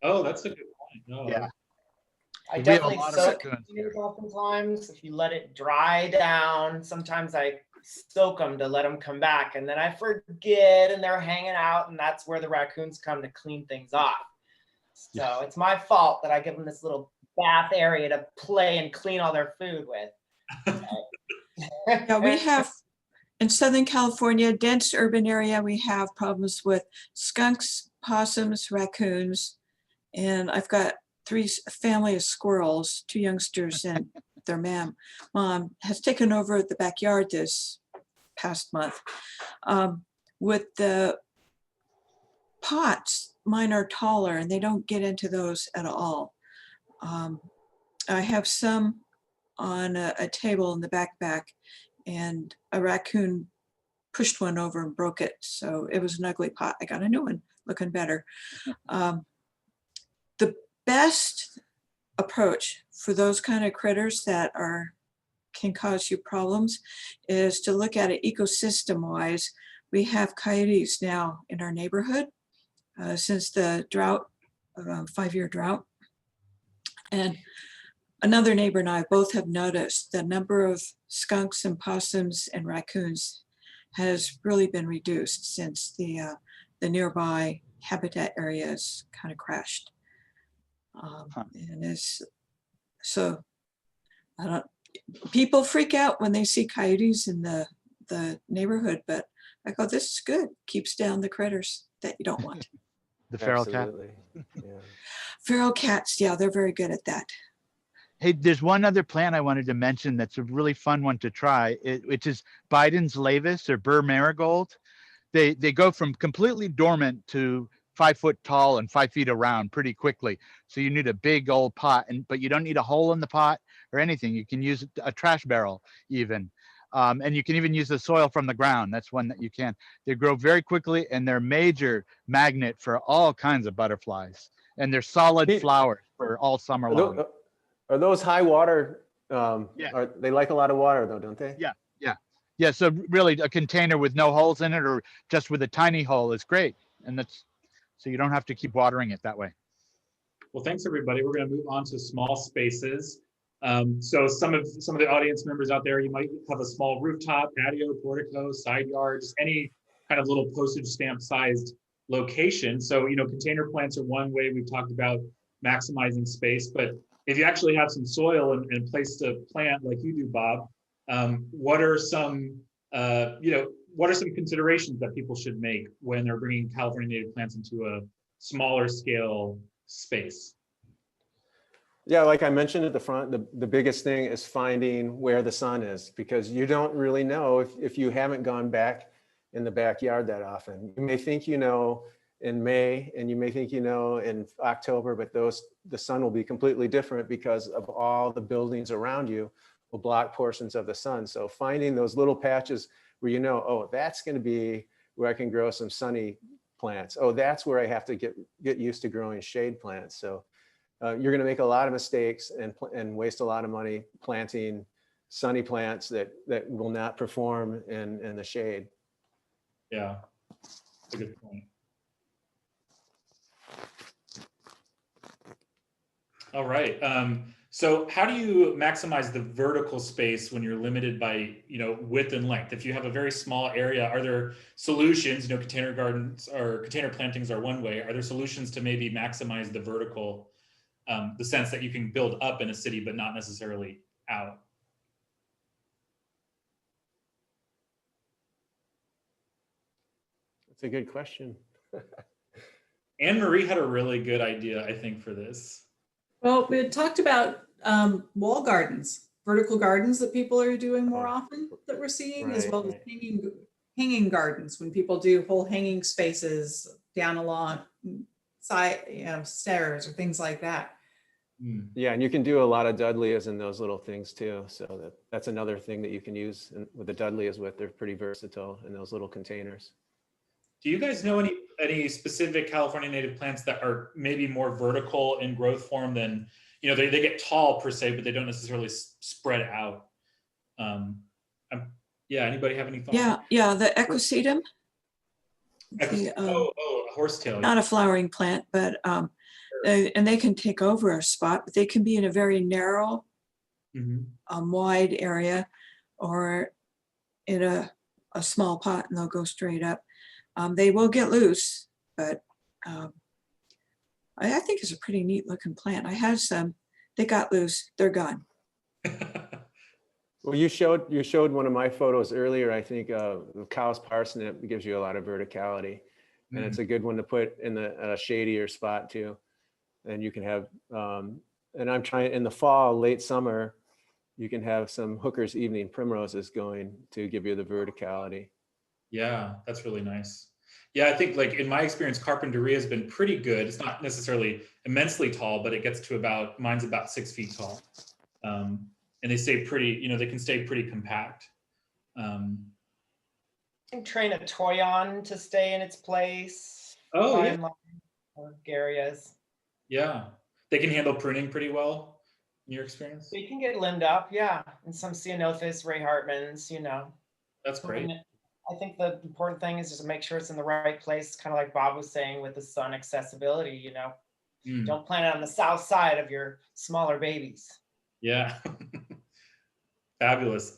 Oh, that's a good point. No, Yeah. I We have a definitely lot of soak raccoons these here. oftentimes. If you let it dry down, sometimes I soak them to let them come back, and then I forget, and they're hanging out, and that's where the raccoons come to clean things off. So it's my fault that I give them this little bath area to play and clean all their food with. Yeah, we have in Southern California, dense urban area, we have problems with skunks, possums, raccoons, and I've got a family of squirrels, 2 youngsters, and their mom has taken over the backyard this past month. With the pots, mine are taller and they don't get into those at all. I have some on a table in the backpack, and a raccoon pushed one over and broke it. So it was an ugly pot. I got a new one, looking better. The best approach for those kind of critters that can cause you problems is to look at it ecosystem wise. We have coyotes now in our neighborhood since the drought, 5-year drought. And another neighbor and I both have noticed the number of skunks and possums and raccoons has really been reduced since the nearby habitat areas kind of crashed. And so I don't, people freak out when they see coyotes in the neighborhood, but I go, this is good. Keeps down the critters that you don't want. The feral cat. Absolutely. Yeah. Feral cats, yeah, they're very good at that. Hey, there's one other plant I wanted to mention that's a really fun one to try, which is Biden's lavis or Burr marigold. They go from completely dormant to 5 foot tall and 5 feet around pretty quickly. So you need a big old pot, but you don't need a hole in the pot or anything. You can use a trash barrel even. And you can even use the soil from the ground. That's one that you can. They grow very quickly, and they're a major magnet for all kinds of butterflies. And they're solid Pete, flowers for all summer long. Are those high water? Yeah. They like a lot of water though, don't they? Yeah, yeah. Yeah, so really a container with no holes in it or just with a tiny hole is great. And that's, so you don't have to keep watering it that way. Well, thanks everybody. We're going to move on to small spaces. So some of the audience members out there, you might have a small rooftop, patio, portico, side yard, just any kind of little postage stamp sized location. So, container plants are one way we've talked about maximizing space, but if you actually have some soil and place to plant like you do, Bob, what are some considerations that people should make when they're bringing California native plants into a smaller scale space? Yeah, like I mentioned at the front, the biggest thing is finding where the sun is, because you don't really know if you haven't gone back in the backyard that often. You may think in May, and you may think in October, but the sun will be completely different because of all the buildings around you will block portions of the sun. So finding those little patches where oh, that's going to be where I can grow some sunny plants. Oh, that's where I have to get used to growing shade plants. So you're going to make a lot of mistakes and waste a lot of money planting sunny plants that will not perform in the shade. Yeah, that's a good point. All right. So how do you maximize the vertical space when you're limited by, width and length? If you have a very small area, are there solutions, container gardens or container plantings are one way. Are there solutions to maybe maximize the vertical, the sense that you can build up in a city, but not necessarily out? That's a good question. Anne-Marie had a really good idea, I think, for this. Well, we had talked about wall gardens, vertical gardens that people are doing more often that we're seeing, as well as hanging gardens, when people do whole hanging spaces down along side, stairs or things like that. Yeah, and you can do a lot of Dudleyas in those little things too. So that's another thing that you can use with the Dudleyas with. They're pretty versatile in those little containers. Do you guys know any specific California native plants that are maybe more vertical in growth form than, they get tall per se, but they don't necessarily spread out? Anybody have any thoughts? Yeah, the equisetum. Horsetail. Not a flowering plant, but and they can take over a spot, but they can be in a very narrow, wide area, or in a small pot, and they'll go straight up. They will get loose, but I think it's a pretty neat looking plant. I had some, they got loose, they're gone. Well, you showed one of my photos earlier, I think, the cow's parsnip gives you a lot of verticality. And it's a good one to put in a shadier spot too. And you can have, and I'm trying in the fall, late summer, you can have some Hooker's evening primroses going to give you the verticality. Yeah, that's really nice. Yeah, I think like in my experience, Carpenteria has been pretty good. It's not necessarily immensely tall, but it gets to mine's about 6 feet tall. And they stay pretty, they can stay pretty compact. You can train a toyon to stay in its place. Oh, yeah. Or Garrias. Yeah. They can handle pruning pretty well, in your experience? They can get limbed up, yeah. And some Ceanothus, Ray Hartmans, That's great. I think the important thing is just to make sure it's in the right place, kind of like Bob was saying with the sun accessibility, Don't plant it on the south side of your smaller babies. Yeah. Fabulous.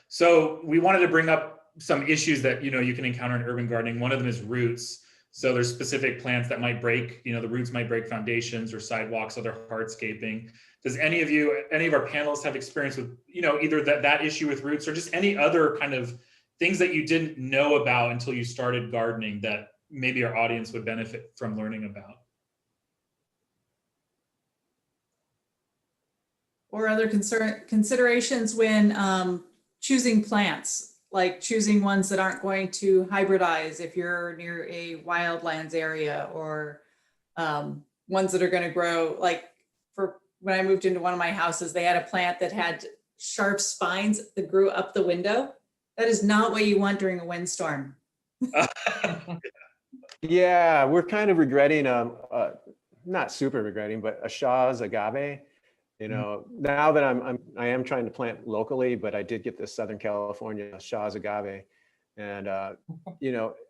So we wanted to bring up some issues that, you can encounter in urban gardening. One of them is roots. So there's specific plants that might break, the roots might break foundations or sidewalks, other hardscaping. Does any of our panelists have experience with, either that issue with roots or just any other kind of things that you didn't know about until you started gardening that maybe our audience would benefit from learning about? Or other considerations when choosing plants, like choosing ones that aren't going to hybridize if you're near a wildlands area, or ones that are going to grow. Like for when I moved into one of my houses, they had a plant that had sharp spines that grew up the window. That is not what you want during a windstorm. Yeah, we're kind of regretting, not super regretting, but a Shaw's agave. Now that I am trying to plant locally, but I did get this Southern California Shaw's agave, and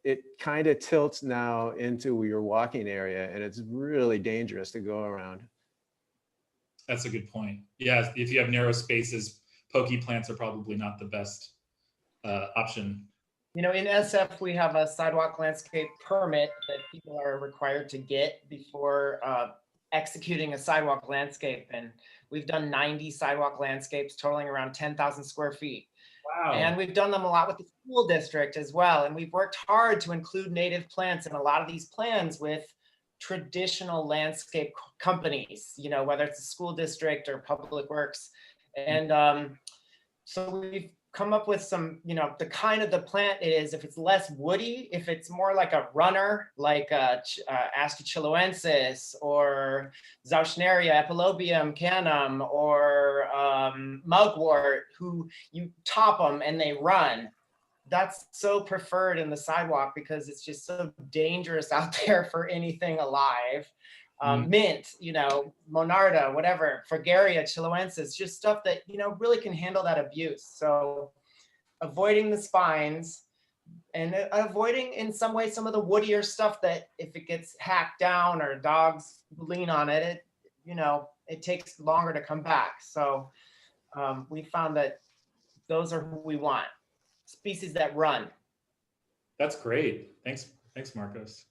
it kind of tilts now into your walking area, and it's really dangerous to go around. That's a good point. Yeah, if you have narrow spaces, pokey plants are probably not the best option. In SF, we have a sidewalk landscape permit that people are required to get before executing a sidewalk landscape. And we've done 90 sidewalk landscapes totaling around 10,000 square feet. Wow. And we've done them a lot with the school district as well. And we've worked hard to include native plants in a lot of these plans with traditional landscape companies, whether it's a school district or public works. And so we've come up with some, the kind of the plant it is, if it's less woody, if it's more like a runner, like Astrachiloensis or Zauschneria, Epilobium canum, or mugwort, who you top them and they run. That's so preferred in the sidewalk because it's just so dangerous out there for anything alive. Mint, Monarda, whatever, Fragaria, Chiloensis, just stuff that, really can handle that abuse. So avoiding the spines and avoiding in some way some of the woodier stuff that if it gets hacked down or dogs lean on it, it takes longer to come back. So we found that those are who we want, species that run. That's great. Thanks, Markos.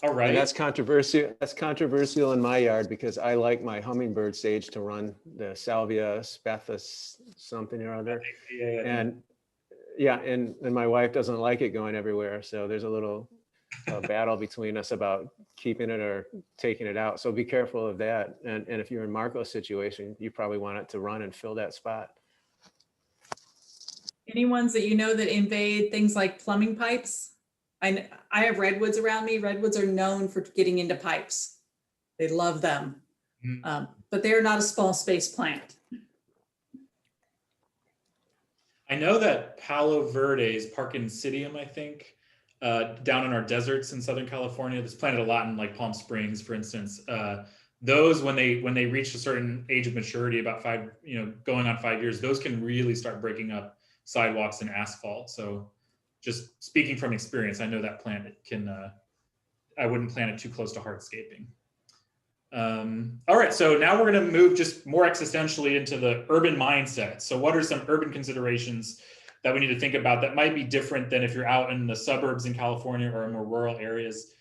All right. And that's controversial. That's controversial in my yard because I like my hummingbird sage to run the Salvia spethus something or other. And my wife doesn't like it going everywhere. So there's a little battle between us about keeping it or taking it out. So be careful of that. And if you're in Markos' situation, you probably want it to run and fill that spot. Any ones that that invade things like plumbing pipes? I have redwoods around me. Redwoods are known for getting into pipes. They love them. But they are not a small space plant. I know that Palo Verde's Park Insidium, I think, down in our deserts in Southern California, that's planted a lot in like Palm Springs, for instance. Those, when they reach a certain age of maturity, about going on 5 years, those can really start breaking up sidewalks and asphalt. So just speaking from experience, I know that plant can, I wouldn't plant it too close to hardscaping. All right, so now we're going to move just more existentially into the urban mindset. So what are some urban considerations that we need to think about that might be different than if you're out in the suburbs in California or in more rural areas?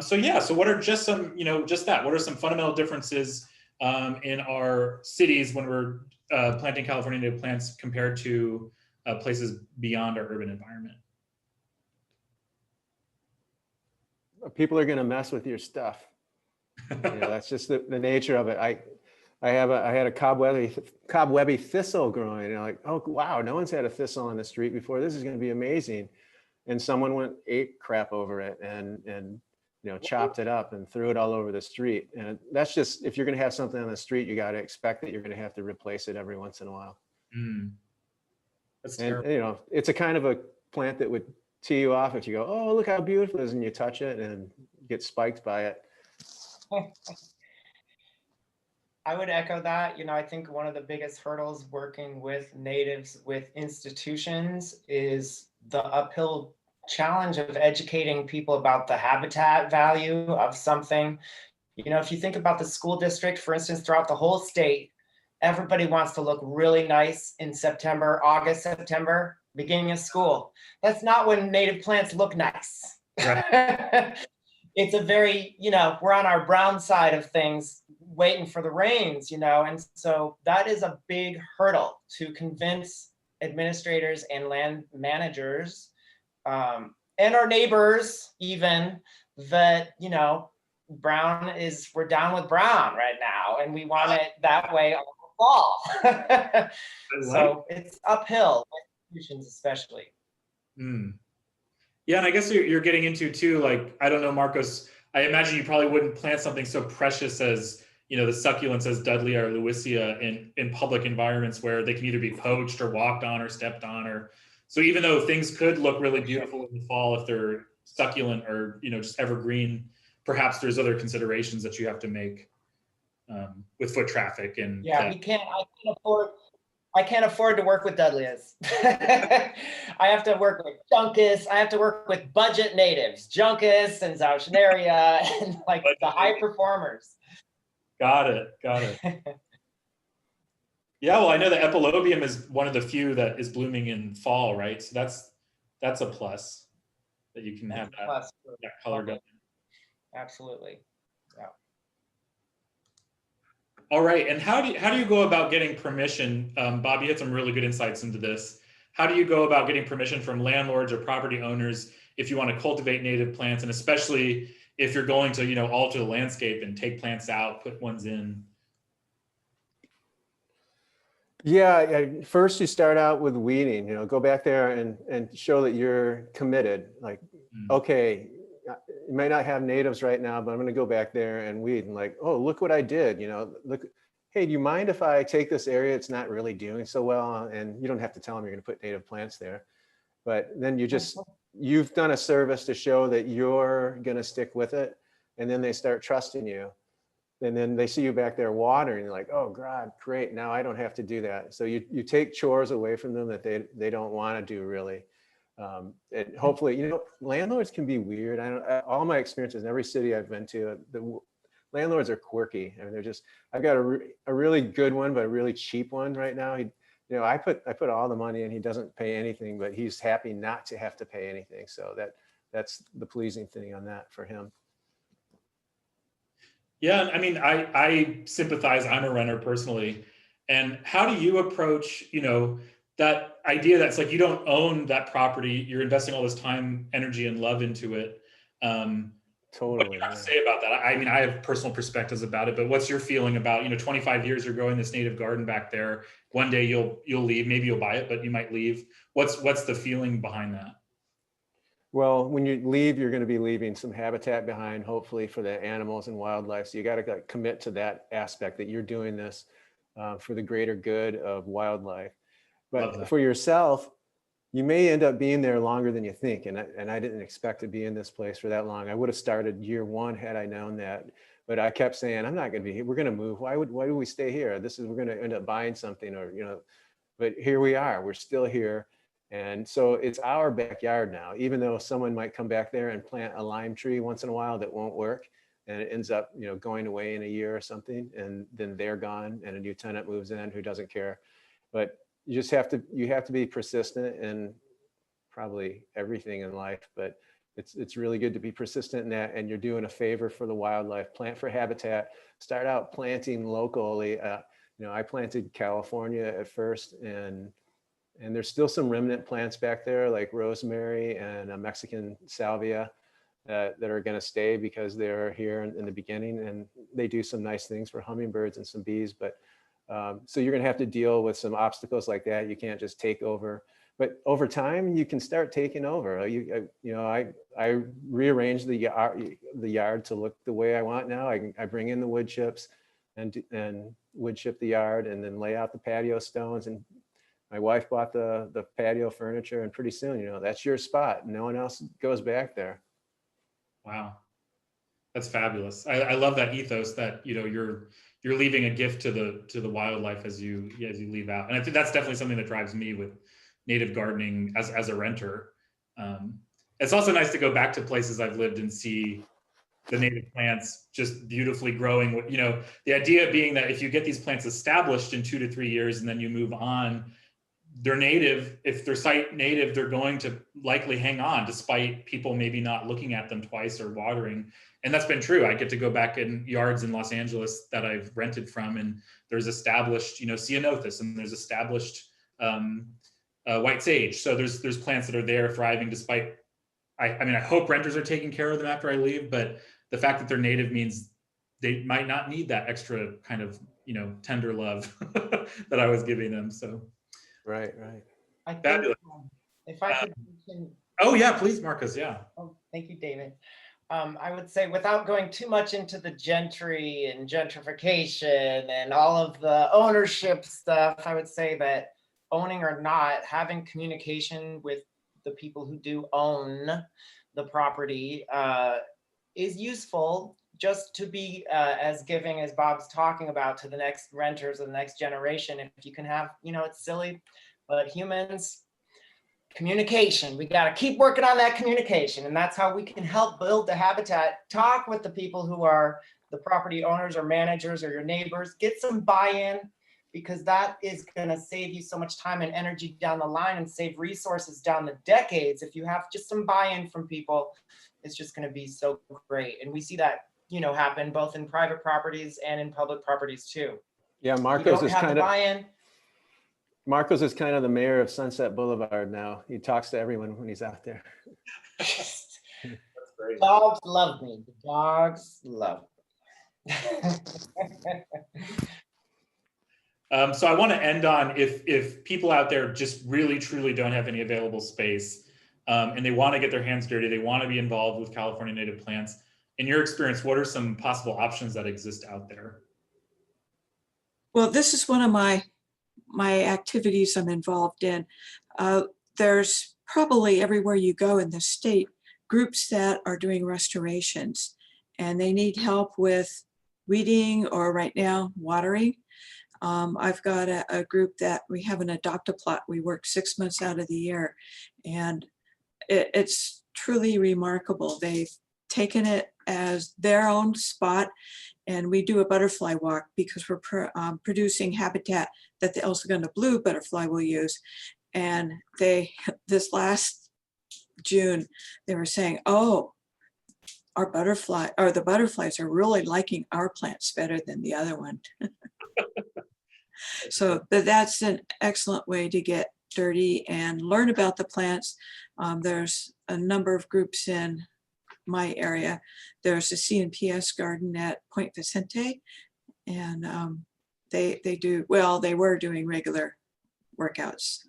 So what are just some, what are some fundamental differences in our cities when we're planting California native plants compared to places beyond our urban environment? People are going to mess with your stuff. That's just the nature of it. I had a cobwebby thistle growing, and I'm like, oh wow, no one's had a thistle on the street before. This is going to be amazing. And someone ate crap over it and chopped it up and threw it all over the street. And that's just, if you're going to have something on the street, you got to expect that you're going to have to replace it every once in a while. That's terrible. And it's a kind of a plant that would tee you off if you go, oh, look how beautiful it is, and you touch it and get spiked by it. I would echo that. I think one of the biggest hurdles working with natives with institutions is the uphill challenge of educating people about the habitat value of something. If you think about the school district, for instance, throughout the whole state, everybody wants to look really nice in September, August, September, beginning of school. That's not when native plants look nice. Right. It's a very, we're on our brown side of things, waiting for the rains, and so that is a big hurdle to convince administrators and land managers and our neighbors even that, we're down with brown right now, and we want it that way all fall. So it's uphill, institutions especially. Yeah, and I guess you're getting into too, like, I don't know, Markos, I imagine you probably wouldn't plant something so precious as, the succulents as Dudley or Lewisia in public environments where they can either be poached or walked on or stepped on, or so even though things could look really beautiful in the fall if they're succulent or just evergreen, perhaps there's other considerations that you have to make with foot traffic and I can't afford to work with Dudleys. I have to work with Juncus. I have to work with budget natives, Juncus and Zauschneria, and like the high performers. Got it. Yeah, well, I know the epilobium is one of the few that is blooming in fall, right? So that's a plus that you can have that color going. Absolutely. Yeah. All right, and how do you go about getting permission? Bob, you had some really good insights into this. How do you go about getting permission from landlords or property owners if you want to cultivate native plants, and especially if you're going to alter the landscape and take plants out, put ones in? Yeah, first you start out with weeding. Go back there and show that you're committed. Like, okay, you might not have natives right now, but I'm going to go back there and weed. And like, oh, look what I did. Look, hey, do you mind if I take this area? It's not really doing so well. And you don't have to tell them you're going to put native plants there. But then you've done a service to show that you're going to stick with it. And then they start trusting you. And then they see you back there watering. You're like, oh, God, great. Now I don't have to do that. So you take chores away from them that they don't want to do really. And hopefully, landlords can be weird. All my experiences in every city I've been to, the landlords are quirky. I mean, I've got a really good one, but a really cheap one right now. I put all the money in, he doesn't pay anything, but he's happy not to have to pay anything. So that's the pleasing thing on that for him. Yeah, I mean, I sympathize. I'm a renter personally. And how do you approach, that idea that's like you don't own that property, you're investing all this time, energy, and love into it. Totally. What do you have to say about that? I mean, I have personal perspectives about it, but what's your feeling about, 25 years you're growing this native garden back there. One day you'll leave, maybe you'll buy it, but you might leave. What's the feeling behind that? Well, when you leave, you're going to be leaving some habitat behind, hopefully for the animals and wildlife. So you got to commit to that aspect that you're doing this for the greater good of wildlife. But for yourself, you may end up being there longer than you think. And I didn't expect to be in this place for that long. I would have started year one had I known that. But I kept saying, I'm not going to be here. We're going to move. Why would we stay here? We're going to end up buying something, or, you know, but here we are. We're still here. And so it's our backyard now, even though someone might come back there and plant a lime tree once in a while that won't work. And it ends up, you know, going away in a year or something, and then they're gone and a new tenant moves in who doesn't care. But you have to be persistent in probably everything in life, but it's really good to be persistent in that. And you're doing a favor for the wildlife. Plant for habitat, start out planting locally. You know, I planted California at first, and there's still some remnant plants back there like rosemary and a Mexican salvia that are going to stay because they're here in the beginning, and they do some nice things for hummingbirds and some bees. But so you're going to have to deal with some obstacles like that. You can't just take over, but over time you can start taking over. You know, I rearranged the yard to look the way I want now. I bring in the wood chips and wood chip the yard, and then lay out the patio stones. And my wife bought the patio furniture, and pretty soon, you know, that's your spot. No one else goes back there. Wow, that's fabulous. I love that ethos that, you know, you're leaving a gift to the wildlife as you leave out. And I think that's definitely something that drives me with native gardening as a renter. It's also nice to go back to places I've lived and see the native plants just beautifully growing. You know, the idea being that if you get these plants established in 2 to 3 years and then you move on, they're native. If they're site native, they're going to likely hang on despite people maybe not looking at them twice or watering. And that's been true. I get to go back in yards in Los Angeles that I've rented from, and there's established, you know, ceanothus, and there's established white sage. So there's plants that are there thriving despite, I mean, I hope renters are taking care of them after I leave, but the fact that they're native means they might not need that extra kind of, you know, tender love that I was giving them. So. Right. I think, Fabulous. if I could mention, Oh yeah, please, Markos. Yeah. oh, thank you, David. I would say, without going too much into the gentry and gentrification and all of the ownership stuff, I would say that owning or not, having communication with the people who do own the property is useful, just to be as giving as Bob's talking about to the next renters or the next generation. If you can have, you know, it's silly, but humans, communication, we got to keep working on that communication. And that's how we can help build the habitat. Talk with the people who are the property owners or managers or your neighbors, get some buy-in, because that is going to save you so much time and energy down the line, and save resources down the decades. If you have just some buy-in from people, it's just going to be so great. And we see that, you know, happen both in private properties and in public properties too. Yeah, Markos is kind of the mayor of Sunset Boulevard now. He talks to everyone when he's out there. That's great. Dogs love me. The dogs love me. So I want to end on, if people out there just really truly don't have any available space, and they want to get their hands dirty, they want to be involved with California native plants. In your experience, what are some possible options that exist out there? Well, this is one of my activities I'm involved in. There's probably everywhere you go in the state, groups that are doing restorations, and they need help with weeding, or right now watering. I've got a group that we have an adopt-a-plot. We work 6 months out of the year, and it's truly remarkable. They've taken it as their own spot, and we do a butterfly walk because we're producing habitat that the Elsagunda blue butterfly will use. And this last June, they were saying, oh, the butterflies are really liking our plants better than the other one. So that's an excellent way to get dirty and learn about the plants. There's a number of groups in my area. There's a CNPS garden at Point Vicente, and they were doing regular workouts,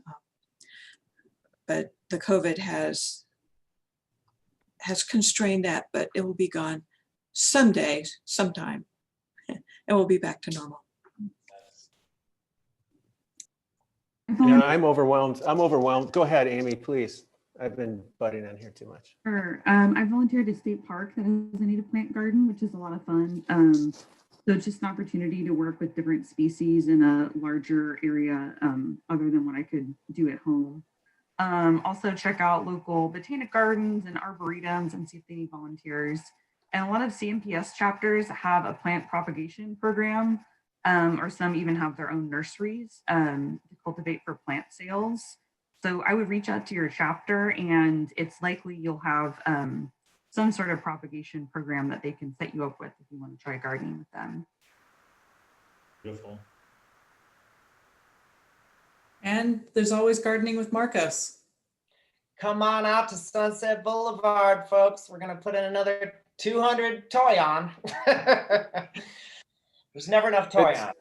but the COVID has has constrained that, but it will be gone someday, sometime, and we'll be back to normal. Yeah, I'm overwhelmed. I'm overwhelmed. Go ahead, Amy, please. I've been butting in here too much. Sure. I volunteered at a state park that has a native plant garden, which is a lot of fun. So it's just an opportunity to work with different species in a larger area other than what I could do at home. Also check out local botanic gardens and arboretums and see if they need volunteers. And a lot of CNPS chapters have a plant propagation program, or some even have their own nurseries to cultivate for plant sales. So I would reach out to your chapter, and it's likely you'll have some sort of propagation program that they can set you up with if you want to try gardening with them. Beautiful. And there's always gardening with Markos. Come on out to Sunset Boulevard, folks. We're gonna put in another 200 toy on. There's never enough toy on.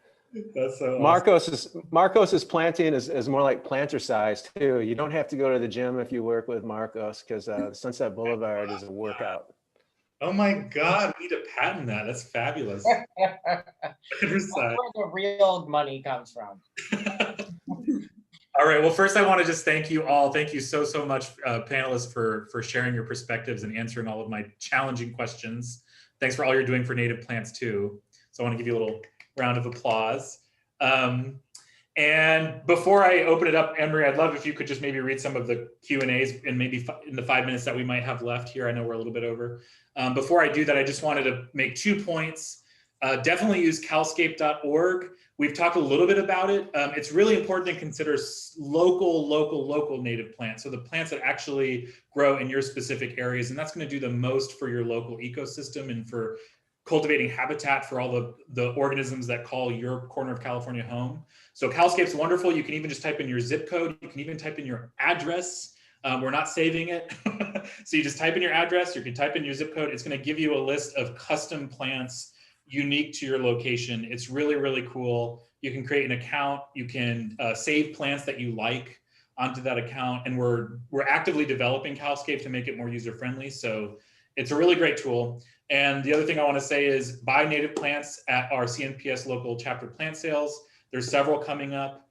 That's so awesome. Markos's planting is more like planter size too. You don't have to go to the gym if you work with Markos, because Sunset Boulevard is a workout. Oh my God, we need to patent that. That's fabulous. That's where the real money comes from. All right. Well, first I want to just thank you all. Thank you so much, panelists, for sharing your perspectives and answering all of my challenging questions. Thanks for all you're doing for native plants too. So I want to give you a little round of applause. And before I open it up, Emery, I'd love if you could just maybe read some of the Q&As and maybe in the 5 minutes that we might have left here. I know we're a little bit over. Before I do that, I just wanted to make 2 points. Definitely use calscape.org. We've talked a little bit about it. It's really important to consider local native plants. So the plants that actually grow in your specific areas, and that's going to do the most for your local ecosystem and for cultivating habitat for all the organisms that call your corner of California home. So Calscape's wonderful. You can even just type in your zip code. You can even type in your address. We're not saving it. So you just type in your address, you can type in your zip code. It's going to give you a list of custom plants unique to your location. It's really cool. You can create an account. You can save plants that you like onto that account. And we're actively developing Calscape to make it more user-friendly. So it's a really great tool. And the other thing I want to say is buy native plants at our CNPS local chapter plant sales. There's several coming up.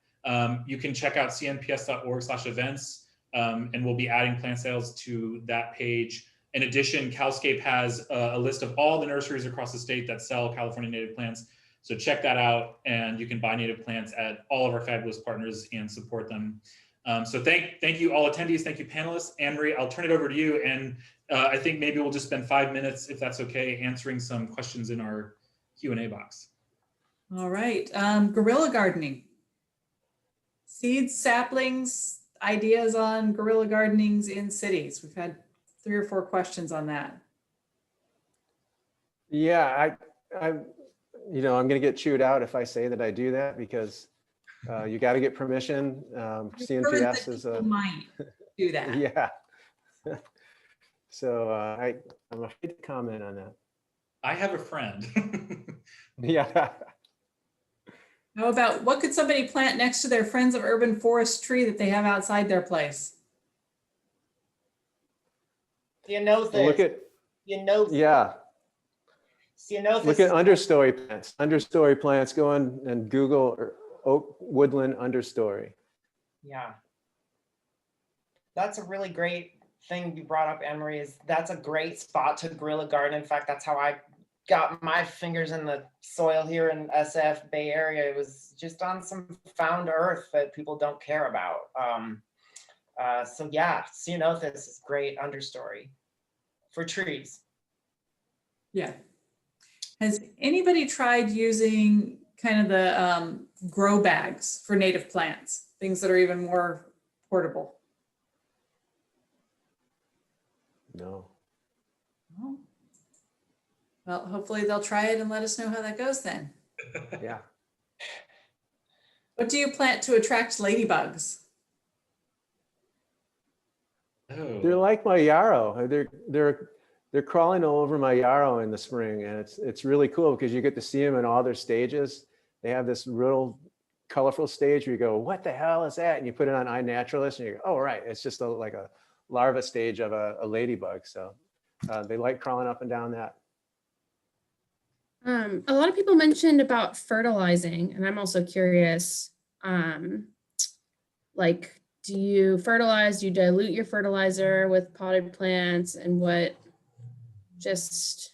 You can check out cnps.org/events, and we'll be adding plant sales to that page. In addition, Calscape has a list of all the nurseries across the state that sell California native plants. So check that out, and you can buy native plants at all of our fabulous partners and support them. So thank you all attendees. Thank you panelists. Anne-Marie, I'll turn it over to you. And I think maybe we'll just spend 5 minutes, if that's okay, answering some questions in our Q&A box. All right, guerrilla gardening. Seeds, saplings, ideas on guerrilla gardenings in cities. We've had 3 or 4 questions on that. Yeah, I'm going to get chewed out if I say that I do that, because you got to get permission. CNPS is a might do that. Yeah. So I'm afraid to comment on that. I have a friend. Yeah. How about, what could somebody plant next to their Friends of Urban Forest tree that they have outside their place? Ceanothus. Look at, Ceanothus. yeah. Ceanothus. Look at understory plants. Understory plants. Go on and Google oak woodland understory. Yeah. That's a really great thing you brought up, Emery, is that's a great spot to guerrilla garden. In fact, that's how I got my fingers in the soil here in SF Bay Area. It was just on some found earth that people don't care about. So yeah, Ceanothus is great understory for trees. Yeah. Has anybody tried using kind of the grow bags for native plants, things that are even more portable? No. Oh. Well, hopefully they'll try it and let us know how that goes then. Yeah. What do you plant to attract ladybugs? Oh. They're like my yarrow. They're crawling all over my yarrow in the spring, and it's really cool because you get to see them in all their stages. They have this real colorful stage where you go, what the hell is that? And you put it on iNaturalist and you go, oh, right. It's just like a larva stage of a ladybug. So They like crawling up and down that. A lot of people mentioned about fertilizing, and I'm also curious, like, do you fertilize, do you dilute your fertilizer with potted plants, and what just,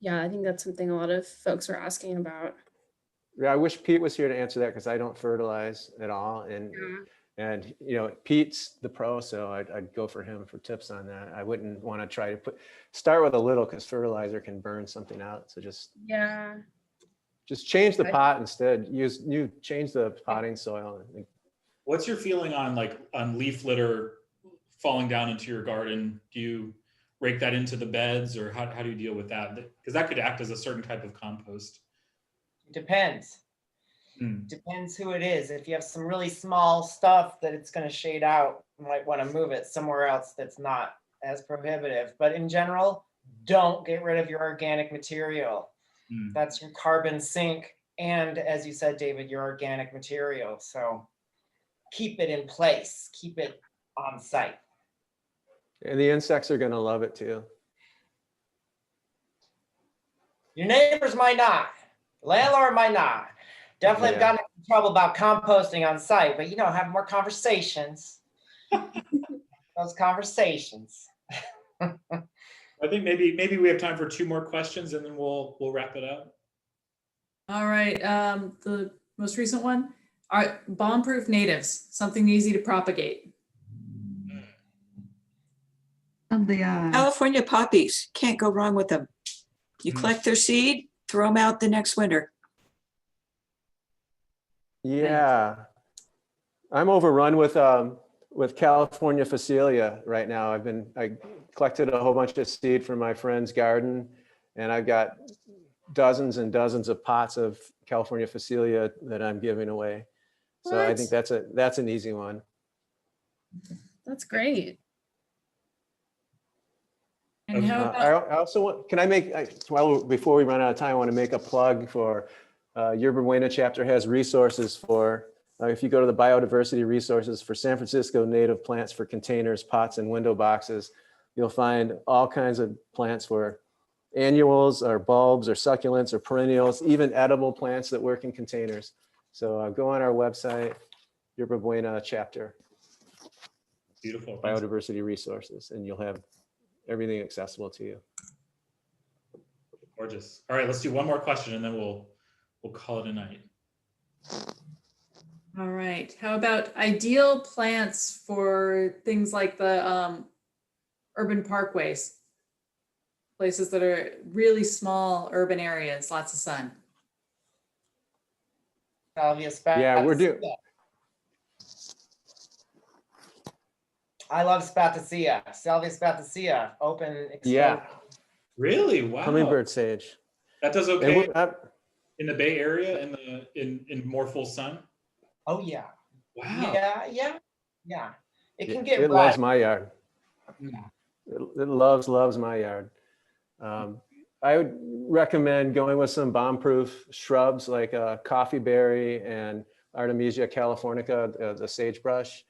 yeah, I think that's something a lot of folks were asking about. Yeah, I wish Pete was here to answer that because I don't fertilize at all. And you know, Pete's the pro, so I'd go for him for tips on that. I wouldn't want to try to start with a little because fertilizer can burn something out. So just change the pot instead. Change the potting soil. What's your feeling on on leaf litter falling down into your garden? Do you rake that into the beds, or how do you deal with that? Because that could act as a certain type of compost. Depends. Depends who it is. If you have some really small stuff that it's going to shade out, you might want to move it somewhere else that's not as prohibitive. But in general, don't get rid of your organic material. That's your carbon sink. And as you said, David, your organic material. So keep it in place. Keep it on site. And the insects are going to love it too. Your neighbors might not. The landlord might not. Definitely have gotten in trouble about composting on site, but have more conversations. Those conversations. I think maybe we have time for 2 more questions and then we'll wrap it up. All right. The most recent one are bomb-proof natives, something easy to propagate. California poppies, can't go wrong with them. You collect their seed, throw them out the next winter. Yeah, I'm overrun with California Phacelia right now. I collected a whole bunch of seed from my friend's garden, and I've got dozens and dozens of pots of California Phacelia that I'm giving away. So I think that's an easy one. That's great. And how about, I also want, before we run out of time, I want to make a plug for Yerba Buena chapter has resources for, if you go to the biodiversity resources for San Francisco native plants for containers, pots, and window boxes, you'll find all kinds of plants for annuals or bulbs or succulents or perennials, even edible plants that work in containers. So go on our website, Yerba Buena chapter. Beautiful. Biodiversity resources, and you'll have everything accessible to you. Gorgeous. All right, let's do one more question and then we'll call it a night. all right. How about ideal plants for things like the urban parkways? Places that are really small urban areas, lots of sun. Yeah, we're doing. I love Spathacea. Salvia Spathacea, open. Exposed. Yeah. Really? Wow. Hummingbird sage. That does okay in the Bay Area in more full sun? Oh yeah. Wow. Yeah. It can get It loves my yard. Yeah. It loves my yard. I would recommend going with some bomb-proof shrubs like coffeeberry and Artemisia californica, the sagebrush.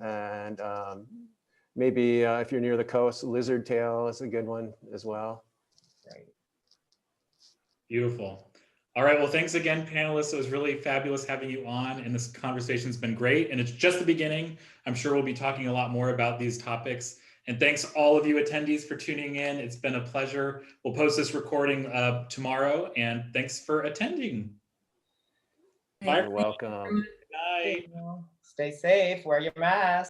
And maybe if you're near the coast, lizard tail is a good one as well. Right. Beautiful. All right, well, thanks again, panelists. It was really fabulous having you on, and this conversation's been great, and it's just the beginning. I'm sure we'll be talking a lot more about these topics. And thanks all of you attendees for tuning in. It's been a pleasure. We'll post this recording tomorrow, and thanks for attending. You're welcome. Good night. Stay safe, wear your mask.